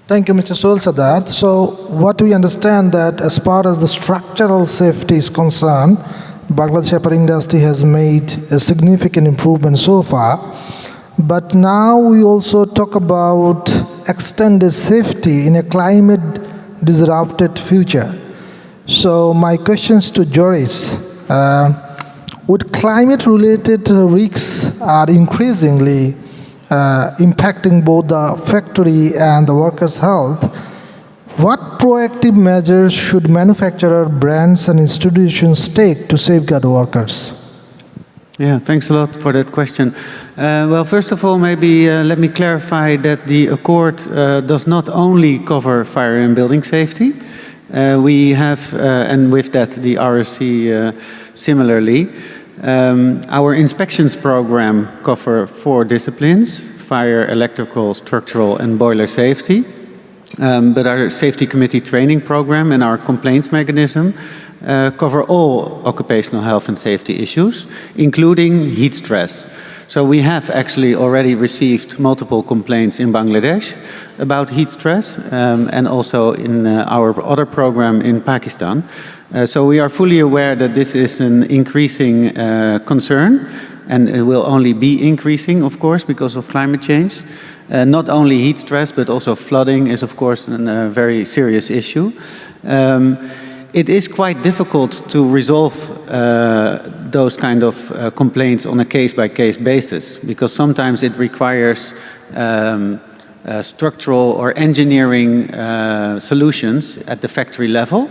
Thank you, Mr. Soul Sadat. So what we understand that as far as the structural safety is concerned, Bangladesh apparel industry has made a significant improvement so far. But now we also talk about extended safety in a climate-disrupted future. So my questions to Joris, would climate-related risks are increasingly impacting both the factory and the workers' health? What proactive measures should manufacturer, brands, and institutions take to safeguard workers? Yeah, thanks a lot for that question. Well, first of all, maybe let me clarify that the Accord does not only cover fire and building safety. We have, and with that, the RSC similarly. Our inspections program cover 4 disciplines: fire, electrical, structural, and boiler safety. But our safety committee training program and our complaints mechanism cover all occupational health and safety issues, including heat stress. So we have actually already received multiple complaints in Bangladesh about heat stress, and also in our other program in Pakistan. So we are fully aware that this is an increasing concern, and it will only be increasing, of course, because of climate change. Not only heat stress, but also flooding is, of course, a very serious issue. It is quite difficult to resolve those kind of complaints on a case-by-case basis, because sometimes it requires structural or engineering solutions at the factory level.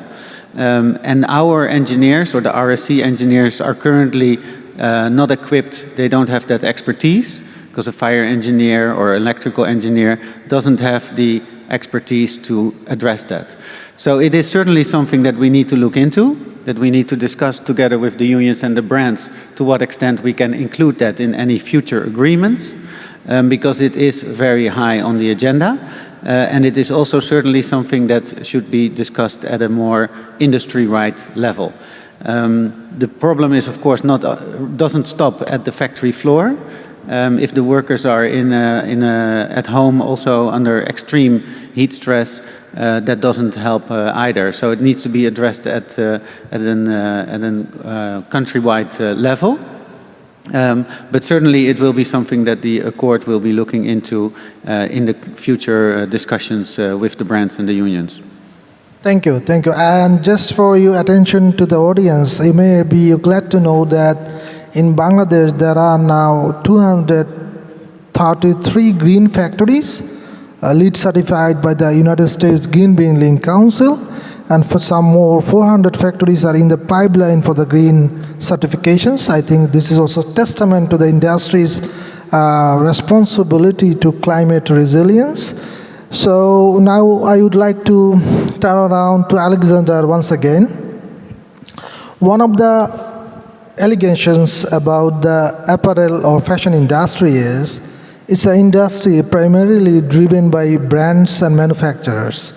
And our engineers, or the RSC engineers, are currently not equipped. They don't have that expertise, because a fire engineer or electrical engineer doesn't have the expertise to address that. So it is certainly something that we need to look into, that we need to discuss together with the unions and the brands to what extent we can include that in any future agreements, because it is very high on the agenda. And it is also certainly something that should be discussed at a more industry-wide level. The problem is, of course, doesn't stop at the factory floor. If the workers are at home also under extreme heat stress, that doesn't help either. So it needs to be addressed at a countrywide level. But certainly it will be something that the Accord will be looking into in the future discussions with the brands and the unions. Thank you, thank you. And just for your attention to the audience, you may be glad to know that in Bangladesh there are now 233 green factories, LEED certified by the United States Green Building Council, and for some more 400 factories are in the pipeline for the green certifications. I think this is also testament to the industry's responsibility to climate resilience. So now I would like to turn around to Alexander once again. One of the allegations about the apparel or fashion industry is it's an industry primarily driven by brands and manufacturers,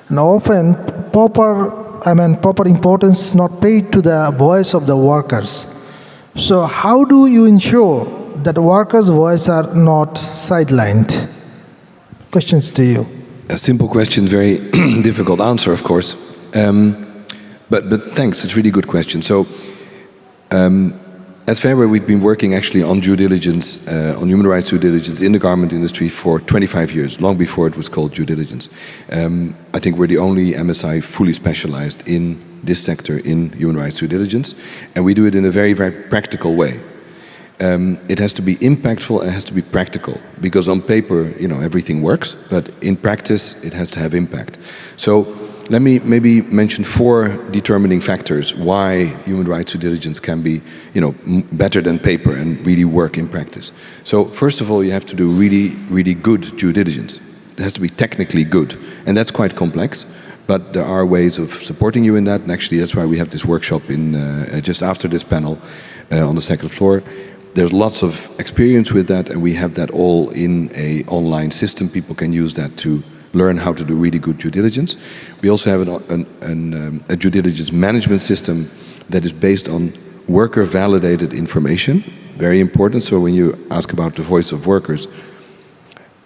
and often proper importance is not paid to the voice of the workers. So how do you ensure that workers' voices are not sidelined? Questions to you. A simple question, very difficult answer, of course. But thanks, it's a really good question. So, at Fairway, we've been working actually on due diligence, on human rights due diligence in the garment industry for 25 years, long before it was called due diligence. I think we're the only MSI fully specialized in this sector in human rights due diligence, and we do it in a very, very practical way. It has to be impactful and it has to be practical, because on paper, everything works, but in practice, it has to have impact. So let me maybe mention 4 determining factors why human rights due diligence can be, better than paper and really work in practice. So first of all, you have to do really, really good due diligence. It has to be technically good, and that's quite complex. But there are ways of supporting you in that, and actually that's why we have this workshop in just after this panel on the second floor. There's lots of experience with that, and we have that all in an online system. People can use that to learn how to do really good due diligence. We also have a due diligence management system that is based on worker-validated information. Very important. So when you ask about the voice of workers,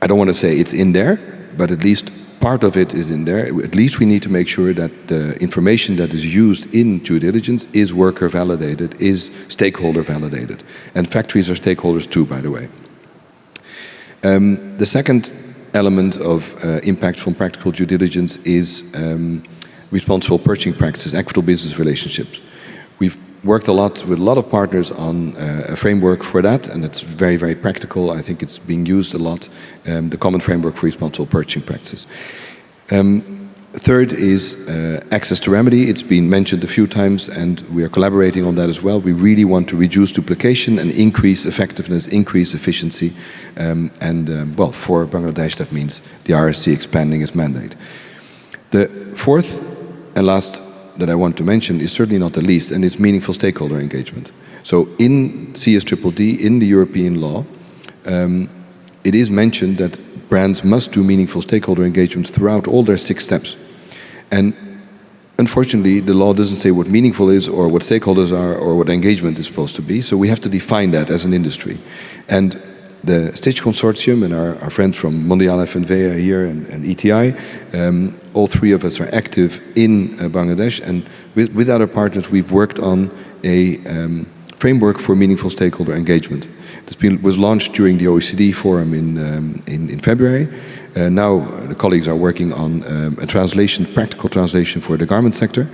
I don't want to say it's in there, but at least part of it is in there. At least we need to make sure that the information that is used in due diligence is worker validated, is stakeholder validated. And factories are stakeholders too, by the way. The second element of impact from practical due diligence is responsible purchasing practices, equitable business relationships. We've worked a lot with a lot of partners on a framework for that, and it's very, very practical. I think it's being used a lot, the common framework for responsible purchasing practices. Third is access to remedy. It's been mentioned a few times, and we are collaborating on that as well. We really want to reduce duplication and increase effectiveness, increase efficiency, well, for Bangladesh, that means the RSC expanding its mandate. The fourth and last that I want to mention is certainly not the least, and it's meaningful stakeholder engagement. So in CSDDD, in the European law, it is mentioned that brands must do meaningful stakeholder engagements throughout all their 6 steps. And unfortunately, the law doesn't say what meaningful is or what stakeholders are or what engagement is supposed to be, so we have to define that as an industry. And the Stitch Consortium and our friends from Mondial FNV are here and ETI, all 3 of us are active in Bangladesh, and with other partners we've worked on a framework for meaningful stakeholder engagement. was launched during the OECD forum in February. Now the colleagues are working on a translation, practical translation for the garment sector.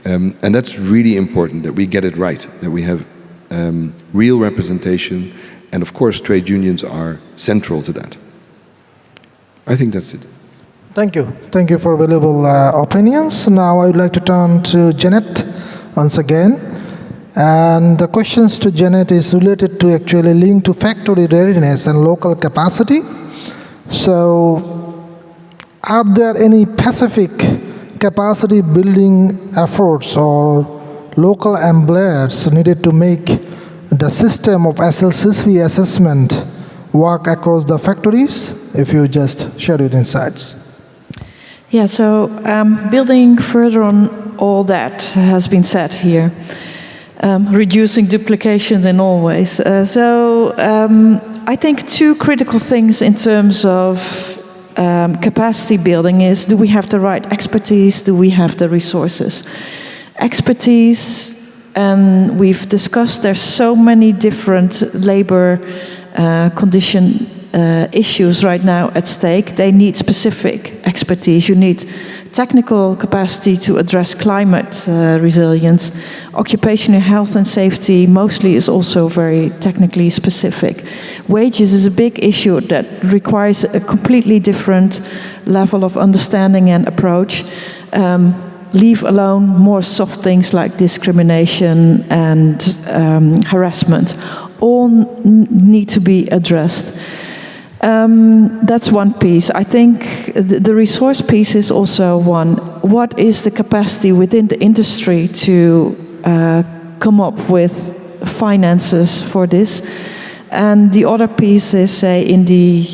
And that's really important that we get it right, that we have real representation, and of course trade unions are central to that. I think that's it. Thank you. Thank you for valuable opinions. Now I would like to turn to Janet once again. And the questions to Janet is related to actually linked to factory readiness and local capacity. So are there any specific capacity building efforts or local employers needed to make the system of SLCC assessment work across the factories? If you just share your insights. Yeah, so building further on all that has been said here, reducing duplication in all ways. I think two critical things in terms of capacity building is, do we have the right expertise? Do we have the resources? Expertise, and we've discussed there's so many different labor condition issues right now at stake. They need specific expertise. You need technical capacity to address climate resilience. Occupational health and safety mostly is also very technically specific. Wages is a big issue that requires a completely different level of understanding and approach. Leave alone more soft things like discrimination and harassment. All need to be addressed. That's one piece. I think the resource piece is also one. What is the capacity within the industry to come up with finances for this? And the other piece is, say, in the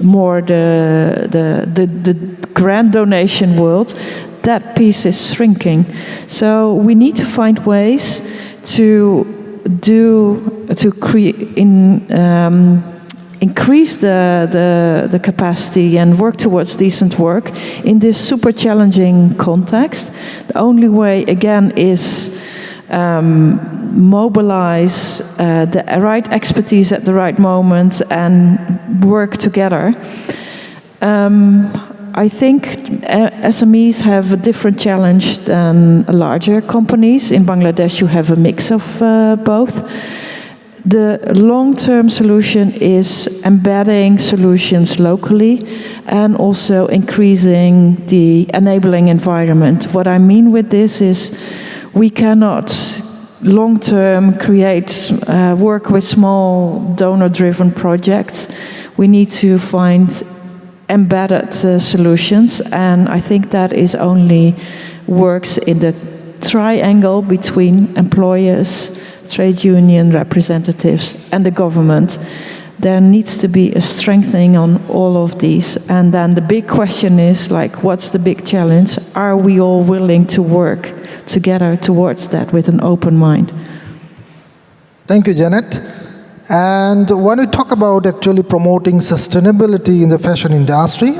more the grant donation world, that piece is shrinking. So we need to find ways to increase the capacity and work towards decent work in this super challenging context. The only way, again, is mobilize the right expertise at the right moment and work together. I think SMEs have a different challenge than larger companies. In Bangladesh, you have a mix of both. The long-term solution is embedding solutions locally and also increasing the enabling environment. What I mean with this is we cannot long-term create, work with small donor-driven projects. We need to find embedded solutions, and I think that is only works in the triangle between employers, trade union representatives and the government. There needs to be a strengthening on all of these. And then the big question is, like, what's the big challenge? Are we all willing to work together towards that with an open mind? Thank you, Janet. And when we talk about actually promoting sustainability in the fashion industry,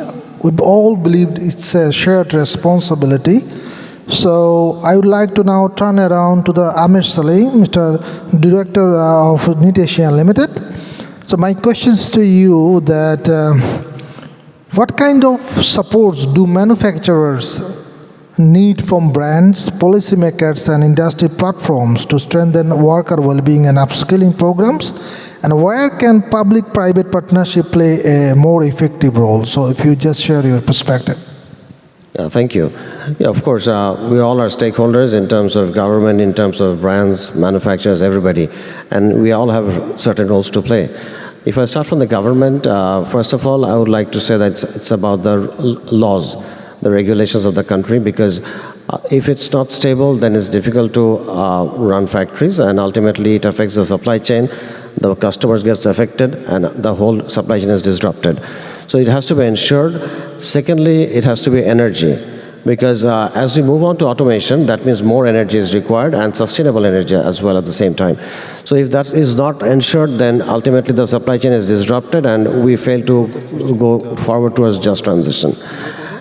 we all believe it's a shared responsibility. So I would like to now turn around to the Amir Saleh, Mr. Director of Knit Asia Limited. So my questions to you that what kind of supports do manufacturers need from brands, policymakers and industry platforms to strengthen worker well-being and upskilling programs? And where can public-private partnership play a more effective role? So if you just share your perspective. Yeah, thank you. Yeah, of course, we all are stakeholders in terms of government, in terms of brands, manufacturers, everybody. And we all have certain roles to play. If I start from the government, first of all, I would like to say that it's about the laws, the regulations of the country, because if it's not stable, then it's difficult to run factories, and ultimately it affects the supply chain. The customers gets affected, and the whole supply chain is disrupted. So it has to be ensured. Secondly, it has to be energy, because as we move on to automation, that means more energy is required and sustainable energy as well at the same time. So if that is not ensured, then ultimately the supply chain is disrupted and we fail to go forward towards just transition.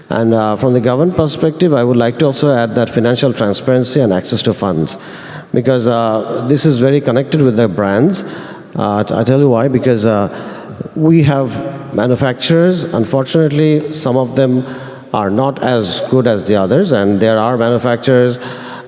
And from the government perspective, I would like to also add that financial transparency and access to funds, because this is very connected with the brands. I tell you why, because we have manufacturers. Unfortunately, some of them are not as good as the others, and there are manufacturers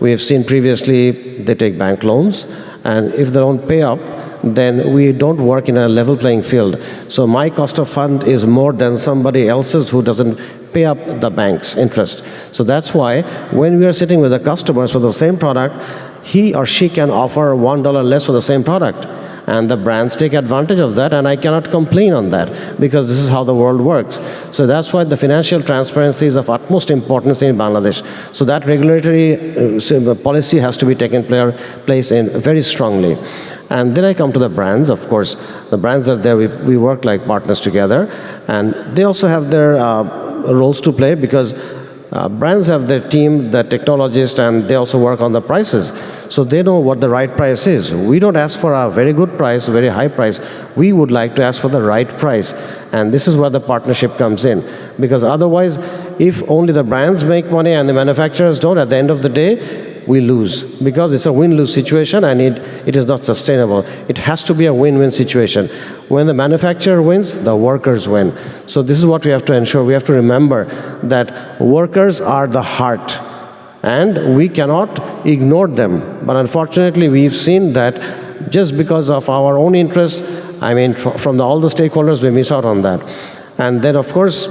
we have seen previously, they take bank loans, and if they don't pay up, then we don't work in a level playing field. So my cost of fund is more than somebody else's who doesn't pay up the bank's interest. So that's why when we are sitting with the customers for the same product, he or she can offer $1 less for the same product. And the brands take advantage of that, and I cannot complain on that, because this is how the world works. So that's why the financial transparency is of utmost importance in Bangladesh. So that regulatory policy has to be taken place in very strongly. And then I come to the brands. Of course, the brands are there. We work like partners together, and they also have their roles to play, because brands have their team, the technologists, and they also work on the prices. So they know what the right price is. We don't ask for a very good price, very high price. We would like to ask for the right price. And this is where the partnership comes in. Because otherwise, if only the brands make money and the manufacturers don't, at the end of the day, we lose, because it's a win-lose situation, and it is not sustainable. It has to be a win-win situation. When the manufacturer wins, the workers win. So this is what we have to ensure. We have to remember that workers are the heart, and we cannot ignore them. But unfortunately, we've seen that just because of our own interests, I mean, from all the stakeholders, we miss out on that. And then, of course,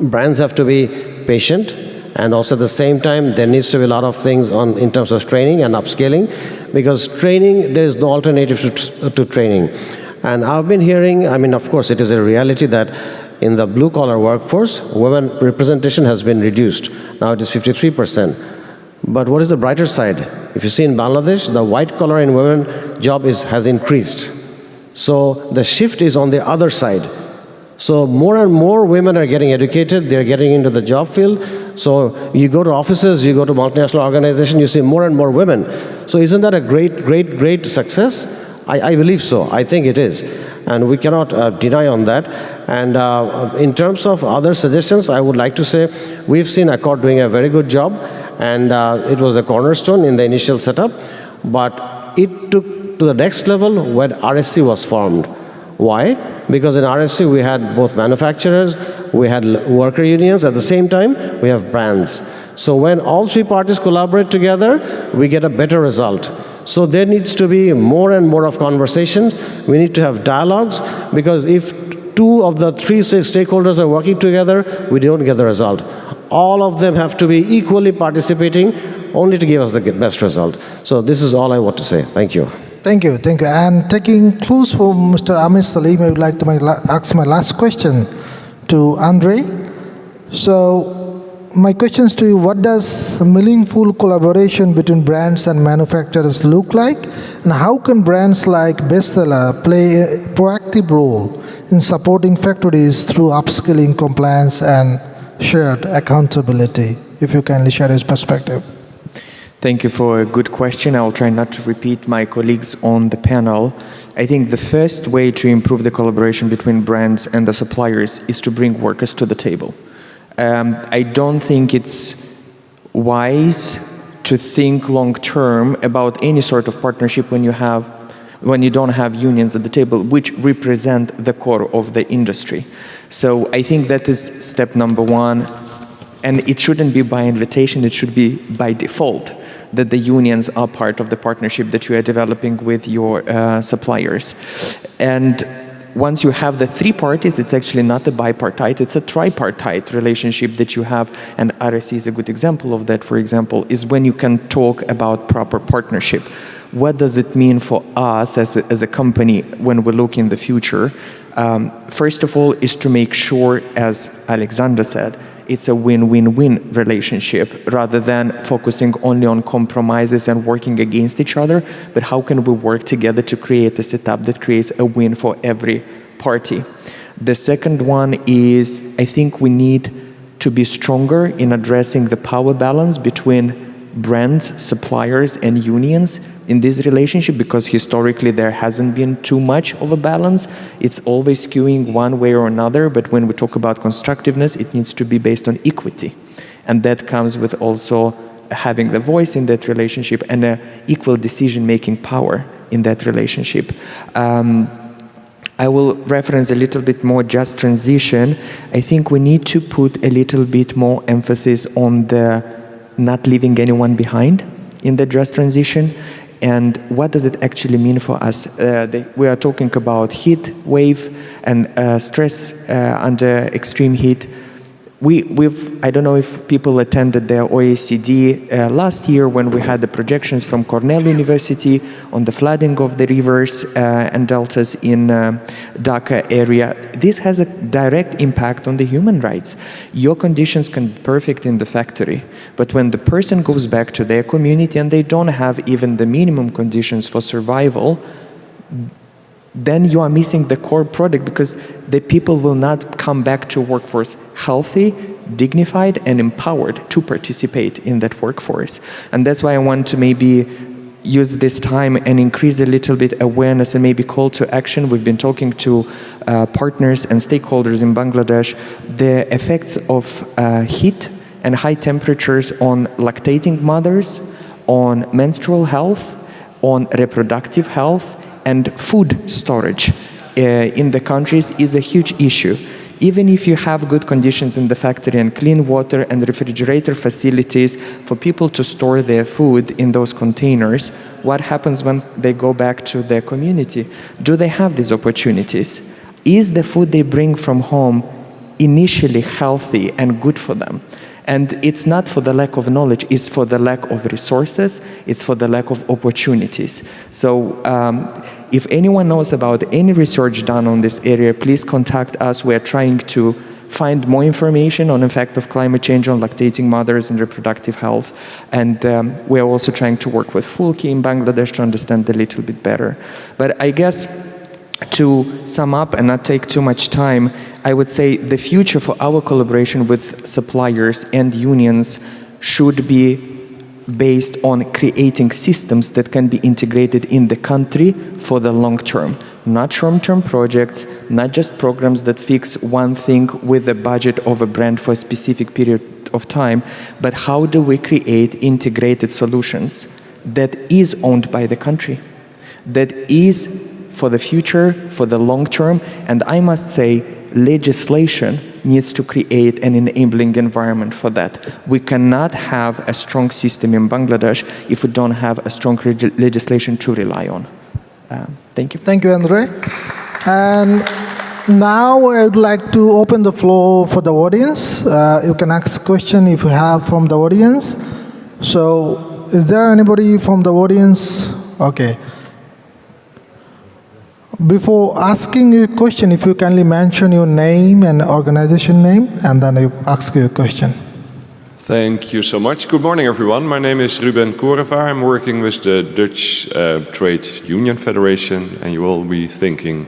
brands have to be patient. And also at the same time, there needs to be a lot of things in terms of training and upscaling, because training, there is no alternative to training. And I've been hearing, I mean, of course, it is a reality that in the blue-collar workforce, women representation has been reduced. Now it is 53%. But what is the brighter side? If you see in Bangladesh, the white-collar in women job has increased. So the shift is on the other side. So more and more women are getting educated, they're getting into the job field. So you go to offices, you go to multinational organizations, you see more and more women. So isn't that a great success? I believe so. I think it is. And we cannot deny on that. And in terms of other suggestions, I would like to say we've seen Accord doing a very good job, and it was a cornerstone in the initial setup. But it took to the next level when RSC was formed. Why? Because in RSC we had both manufacturers, we had worker unions, at the same time we have brands. So when all three parties collaborate together, we get a better result. So there needs to be more and more of conversations. We need to have dialogues, because if two of the three stakeholders are working together, we don't get the result. All of them have to be equally participating only to give us the best result. So this is all I want to say. Thank you. Thank you. And taking clues from Mr. Amir Salim, I would like to ask my last question to Andre. So my questions to you: what does meaningful collaboration between brands and manufacturers look like? And how can brands like Bestseller play a proactive role in supporting factories through upskilling, compliance, and shared accountability? If you kindly share his perspective. Thank you for a good question. I will try not to repeat my colleagues on the panel. I think the first way to improve the collaboration between brands and the suppliers is to bring workers to the table. I don't think it's wise to think long-term about any sort of partnership when you don't have unions at the table, which represent the core of the industry. So I think that is step number one. And it shouldn't be by invitation, it should be by default, that the unions are part of the partnership that you are developing with your suppliers. And once you have the three parties, it's actually not a bipartite, it's a tripartite relationship that you have. And RSC is a good example of that, for example, is when you can talk about proper partnership. What does it mean for us as a company when we look in the future? First of all, is to make sure, as Alexander said, it's a win-win-win relationship, rather than focusing only on compromises and working against each other. But how can we work together to create a setup that creates a win for every party? The second one is, I think we need to be stronger in addressing the power balance between brands, suppliers, and unions in this relationship, because historically there hasn't been too much of a balance. It's always skewing one way or another, but when we talk about constructiveness, it needs to be based on equity. And that comes with also having the voice in that relationship and an equal decision-making power in that relationship. I will reference a little bit more just transition. I think we need to put a little bit more emphasis on the not leaving anyone behind in the just transition. And what does it actually mean for us? We are talking about heat wave and stress under extreme heat. I don't know if people attended the OECD last year when we had the projections from Cornell University on the flooding of the rivers and deltas in Dhaka area. This has a direct impact on the human rights. Your conditions can be perfect in the factory, but when the person goes back to their community and they don't have even the minimum conditions for survival, then you are missing the core product, because the people will not come back to workforce healthy, dignified, and empowered to participate in that workforce. And that's why I want to maybe use this time and increase a little bit awareness and maybe call to action. We've been talking to partners and stakeholders in Bangladesh. The effects of heat and high temperatures on lactating mothers, on menstrual health, on reproductive health, and food storage in the countries is a huge issue. Even if you have good conditions in the factory and clean water and refrigerator facilities for people to store their food in those containers, what happens when they go back to their community? Do they have these opportunities? Is the food they bring from home initially healthy and good for them? And it's not for the lack of knowledge, it's for the lack of resources, it's for the lack of opportunities. So if anyone knows about any research done on this area, please contact us. We're trying to find more information on the effect of climate change on lactating mothers and reproductive health. And we're also trying to work with Fulki in Bangladesh to understand a little bit better. But I guess to sum up and not take too much time, I would say the future for our collaboration with suppliers and unions should be based on creating systems that can be integrated in the country for the long term. Not short-term projects, not just programs that fix one thing with the budget of a brand for a specific period of time, but how do we create integrated solutions that is owned by the country, that is for the future, for the long term. And I must say, legislation needs to create an enabling environment for that. We cannot have a strong system in Bangladesh if we don't have a strong legislation to rely on. Thank you. Thank you, Andre. And now I would like to open the floor for the audience. You can ask questions if you have from the audience. So, is there anybody from the audience? Okay. Before asking you a question, if you kindly mention your name and organization name, and then I ask you a question. Thank you so much. Good morning, everyone. My name is Ruben Korevaar. I'm working with the Dutch Trade Union Federation, and you will be thinking,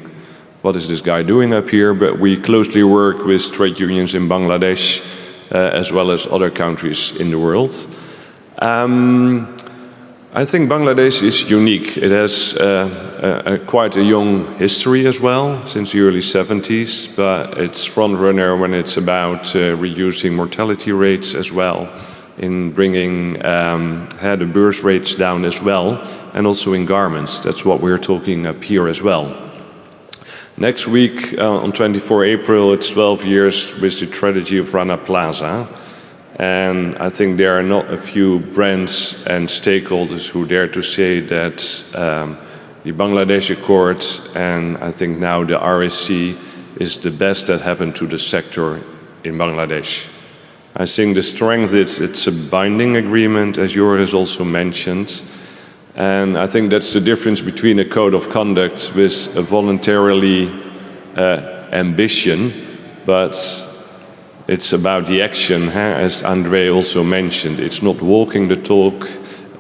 what is this guy doing up here? But we closely work with trade unions in Bangladesh, as well as other countries in the world. I think Bangladesh is unique. It has quite a young history as well, since the early 70s, but it's front runner when it's about reducing mortality rates as well, in bringing the birth rates down as well, and also in garments. That's what we're talking up here as well. Next week, on 24 April, it's 12 years with the tragedy of Rana Plaza. And I think there are not a few brands and stakeholders who dare to say that the Bangladesh Accord and I think now the RSC is the best that happened to the sector in Bangladesh. I think the strength is it's a binding agreement, as Joris also mentioned. And I think that's the difference between a code of conduct with a voluntarily ambition, but it's about the action, as Andre also mentioned. It's not walking the talk,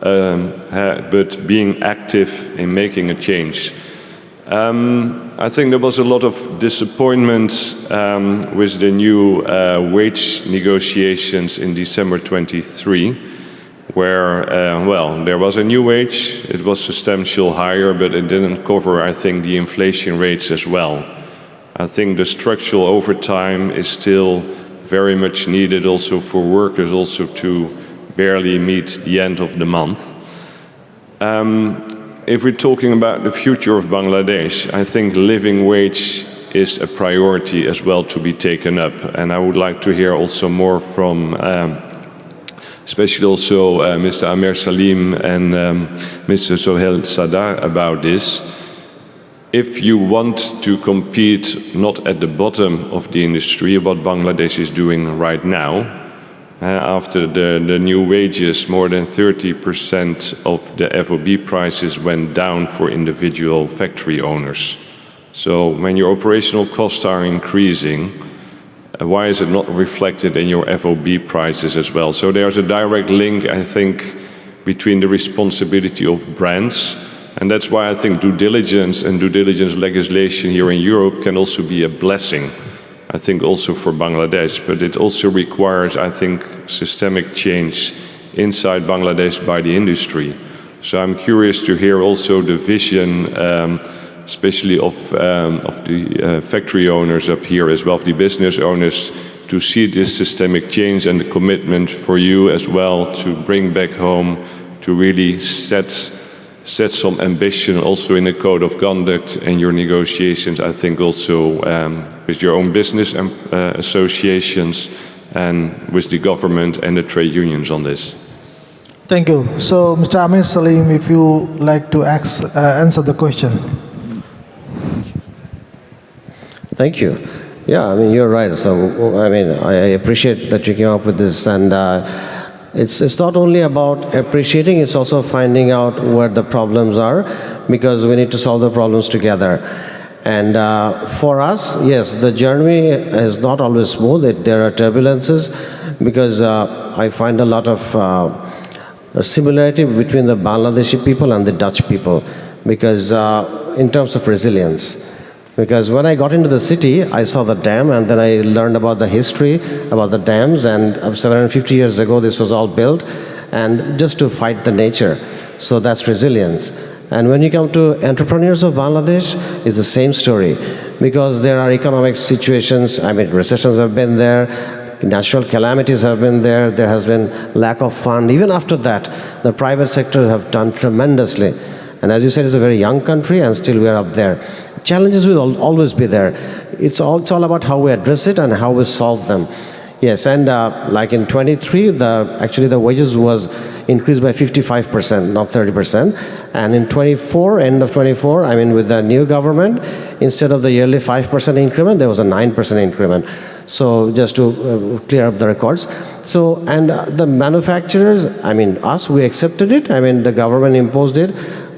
but being active in making a change. I think there was a lot of disappointment with the new wage negotiations in December 23, where, well, there was a new wage. It was substantially higher, but it didn't cover, I think, the inflation rates as well. I think the structural overtime is still very much needed also for workers also to barely meet the end of the month. if we're talking about the future of Bangladesh, I think living wage is a priority as well to be taken up. And I would like to hear also more from especially also Mr. Amer Salim and Mr. Sohail Sadar about this. If you want to compete not at the bottom of the industry, what Bangladesh is doing right now, after the new wages, more than 30% of the FOB prices went down for individual factory owners. So when your operational costs are increasing, why is it not reflected in your FOB prices as well? So there's a direct link, I think, between the responsibility of brands, and that's why I think due diligence and due diligence legislation here in Europe can also be a blessing, I think also for Bangladesh, but it also requires, I think, systemic change inside Bangladesh by the industry. So I'm curious to hear also the vision, especially of the factory owners up here as well, of the business owners, to see this systemic change and the commitment for you as well to bring back home, to really set some ambition also in the code of conduct and your negotiations, I think also with your own business associations and with the government and the trade unions on this. Thank you. So, Mr. Amir Salim, if you like to answer the question. Thank you. Yeah, I mean, you're right. So, I mean, I appreciate that you came up with this, and it's not only about appreciating, it's also finding out where the problems are, because we need to solve the problems together. And for us, yes, the journey is not always smooth. There are turbulences, because I find a lot of similarity between the Bangladeshi people and the Dutch people, because in terms of resilience. Because when I got into the city, I saw the dam, and then I learned about the history about the dams, and 750 years ago this was all built, and just to fight the nature. So that's resilience. And when you come to entrepreneurs of Bangladesh, it's the same story, because there are economic situations, I mean, recessions have been there, natural calamities have been there, there has been lack of fund. Even after that, the private sector have done tremendously. And as you said, it's a very young country, and still we are up there. Challenges will always be there. It's all about how we address it and how we solve them. Yes, and like in 23, actually the wages was increased by 55%, not 30%. And in 24, end of 24, I mean with the new government, instead of the yearly 5% increment, there was a 9% increment. So just to clear up the records. So, and the manufacturers, I mean us, we accepted it. I mean the government imposed it,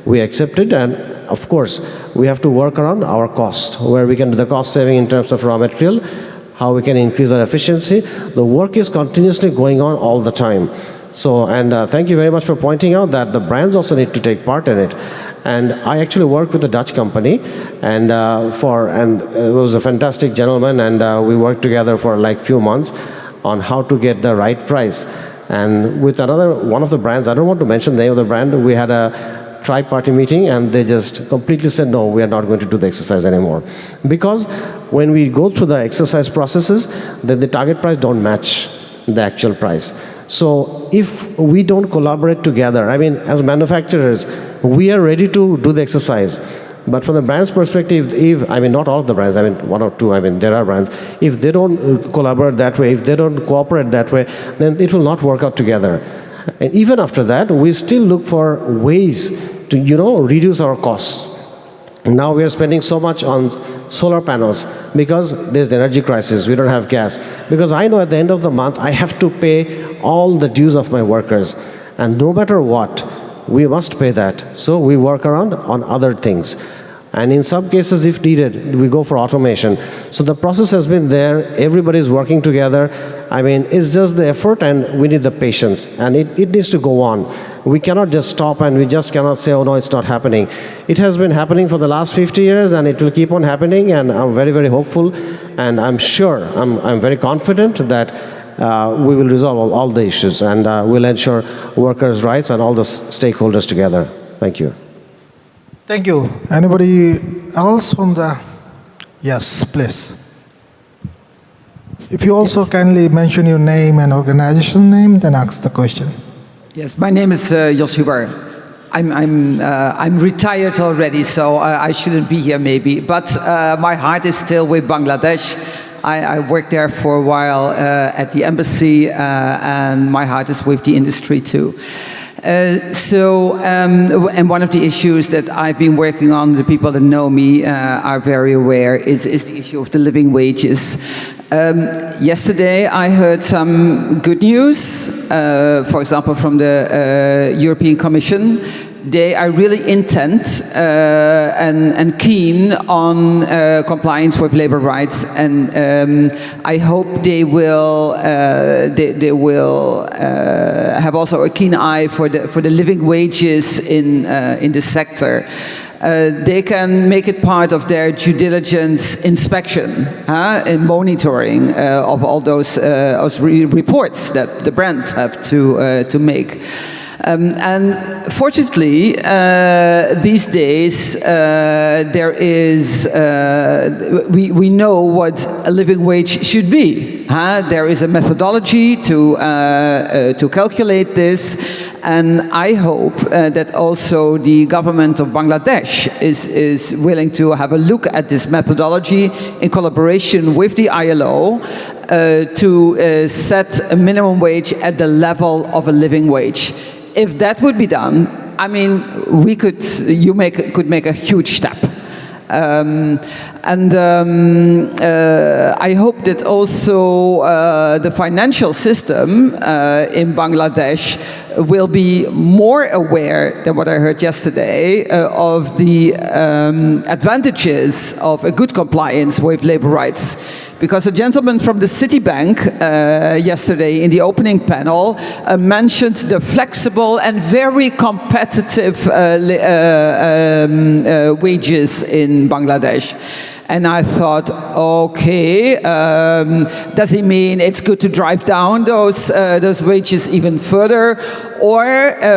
we accepted, and of course, we have to work around our cost, where we can do the cost saving in terms of raw material, how we can increase our efficiency. The work is continuously going on all the time. So, and thank you very much for pointing out that the brands also need to take part in it. And I actually worked with a Dutch company, and it was a fantastic gentleman, and we worked together for like few months on how to get the right price. And with one of the brands, I don't want to mention the name of the brand, we had a tri-party meeting, and they just completely said, no, we are not going to do the exercise anymore. Because when we go through the exercise processes, then the target price don't match the actual price. So if we don't collaborate together, I mean, as manufacturers, we are ready to do the exercise. But from the brand's perspective, I mean, not all of the brands, I mean, one or two, I mean, there are brands. If they don't collaborate that way, if they don't cooperate that way, then it will not work out together. And even after that, we still look for ways to, reduce our costs. Now we are spending so much on solar panels because there's the energy crisis, we don't have gas. Because I know at the end of the month, I have to pay all the dues of my workers. And no matter what, we must pay that. So we work around on other things. And in some cases, if needed, we go for automation. So the process has been there, everybody's working together. I mean, it's just the effort, and we need the patience. And it needs to go on. We cannot just stop, and we just cannot say, oh no, it's not happening. It has been happening for the last 50 years, and it will keep on happening, and I'm very, very hopeful. And I'm sure, I'm very confident that we will resolve all the issues, and we'll ensure workers' rights and all the stakeholders together. Thank you. Thank you. Anybody else from the... Yes, please. If you also kindly mention your name and organization name, then ask the question. Yes, my name is Jos Huber. I'm retired already, so I shouldn't be here maybe. But my heart is still with Bangladesh. I worked there for a while at the embassy, and my heart is with the industry too. And one of the issues that I've been working on, the people that know me are very aware, is the issue of the living wages. Yesterday I heard some good news, for example from the European Commission. They are really intent and keen on compliance with labor rights, and I hope they will have also a keen eye for the living wages in the sector. They can make it part of their due diligence inspection and monitoring of all those reports that the brands have to make. And fortunately, these days, there is, we know what a living wage should be. There is a methodology to calculate this, and I hope that also the government of Bangladesh is willing to have a look at this methodology in collaboration with the ILO to set a minimum wage at the level of a living wage. If that would be done, I mean, could make a huge step. I hope that also the financial system in Bangladesh will be more aware than what I heard yesterday of the advantages of a good compliance with labor rights. Because a gentleman from the Citibank yesterday in the opening panel mentioned the flexible and very competitive wages in Bangladesh. And I thought, okay, does he mean it's good to drive down those wages even further? Or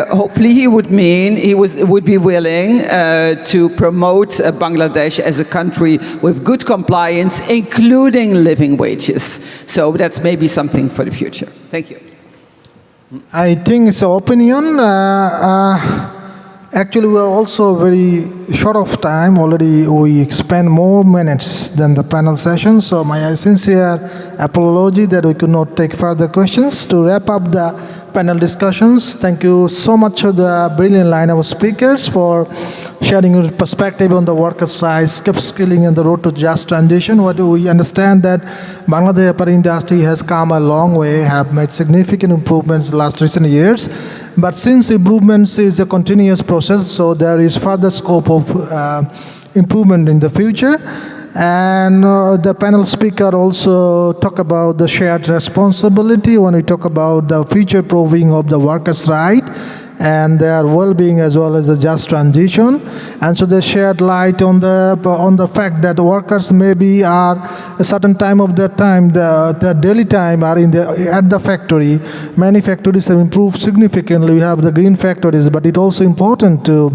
hopefully he would mean he would be willing to promote Bangladesh as a country with good compliance, including living wages. So that's maybe something for the future. Thank you. I think it's an opinion. Actually, we are also very short of time. Already we spend more minutes than the panel session. So my sincere apology that we could not take further questions. To wrap up the panel discussions, thank you so much to the brilliant line of speakers for sharing your perspective on the workers' rights, upskilling, and the road to just transition. What we understand that Bangladesh paper industry has come a long way, have made significant improvements in the last recent years. But since improvements is a continuous process, so there is further scope of improvement in the future. And the panel speaker also talk about the shared responsibility when we talk about the future proofing of the workers' right and their well-being as well as the just transition. And so they shed light on the fact that workers maybe are a certain time of their time, their daily time are at the factory. Many factories have improved significantly. We have the green factories, but it's also important to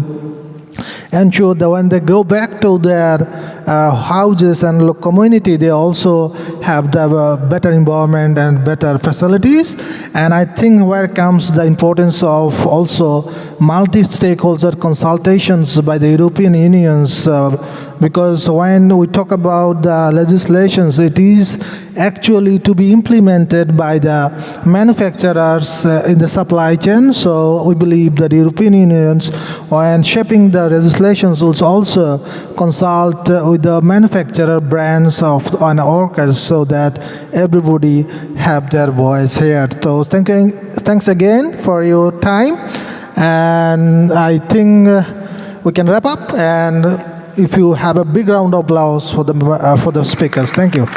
ensure that when they go back to their houses and community, they also have the better environment and better facilities. And I think where comes the importance of also multi-stakeholder consultations by the European Unions, because when we talk about the legislations, it is actually to be implemented by the manufacturers in the supply chain. So we believe that the European Unions, when shaping the legislations, will also consult with the manufacturer brands of workers so that everybody have their voice here. So thanks again for your time. And I think we can wrap up. And if you have a big round of applause for the speakers. Thank you.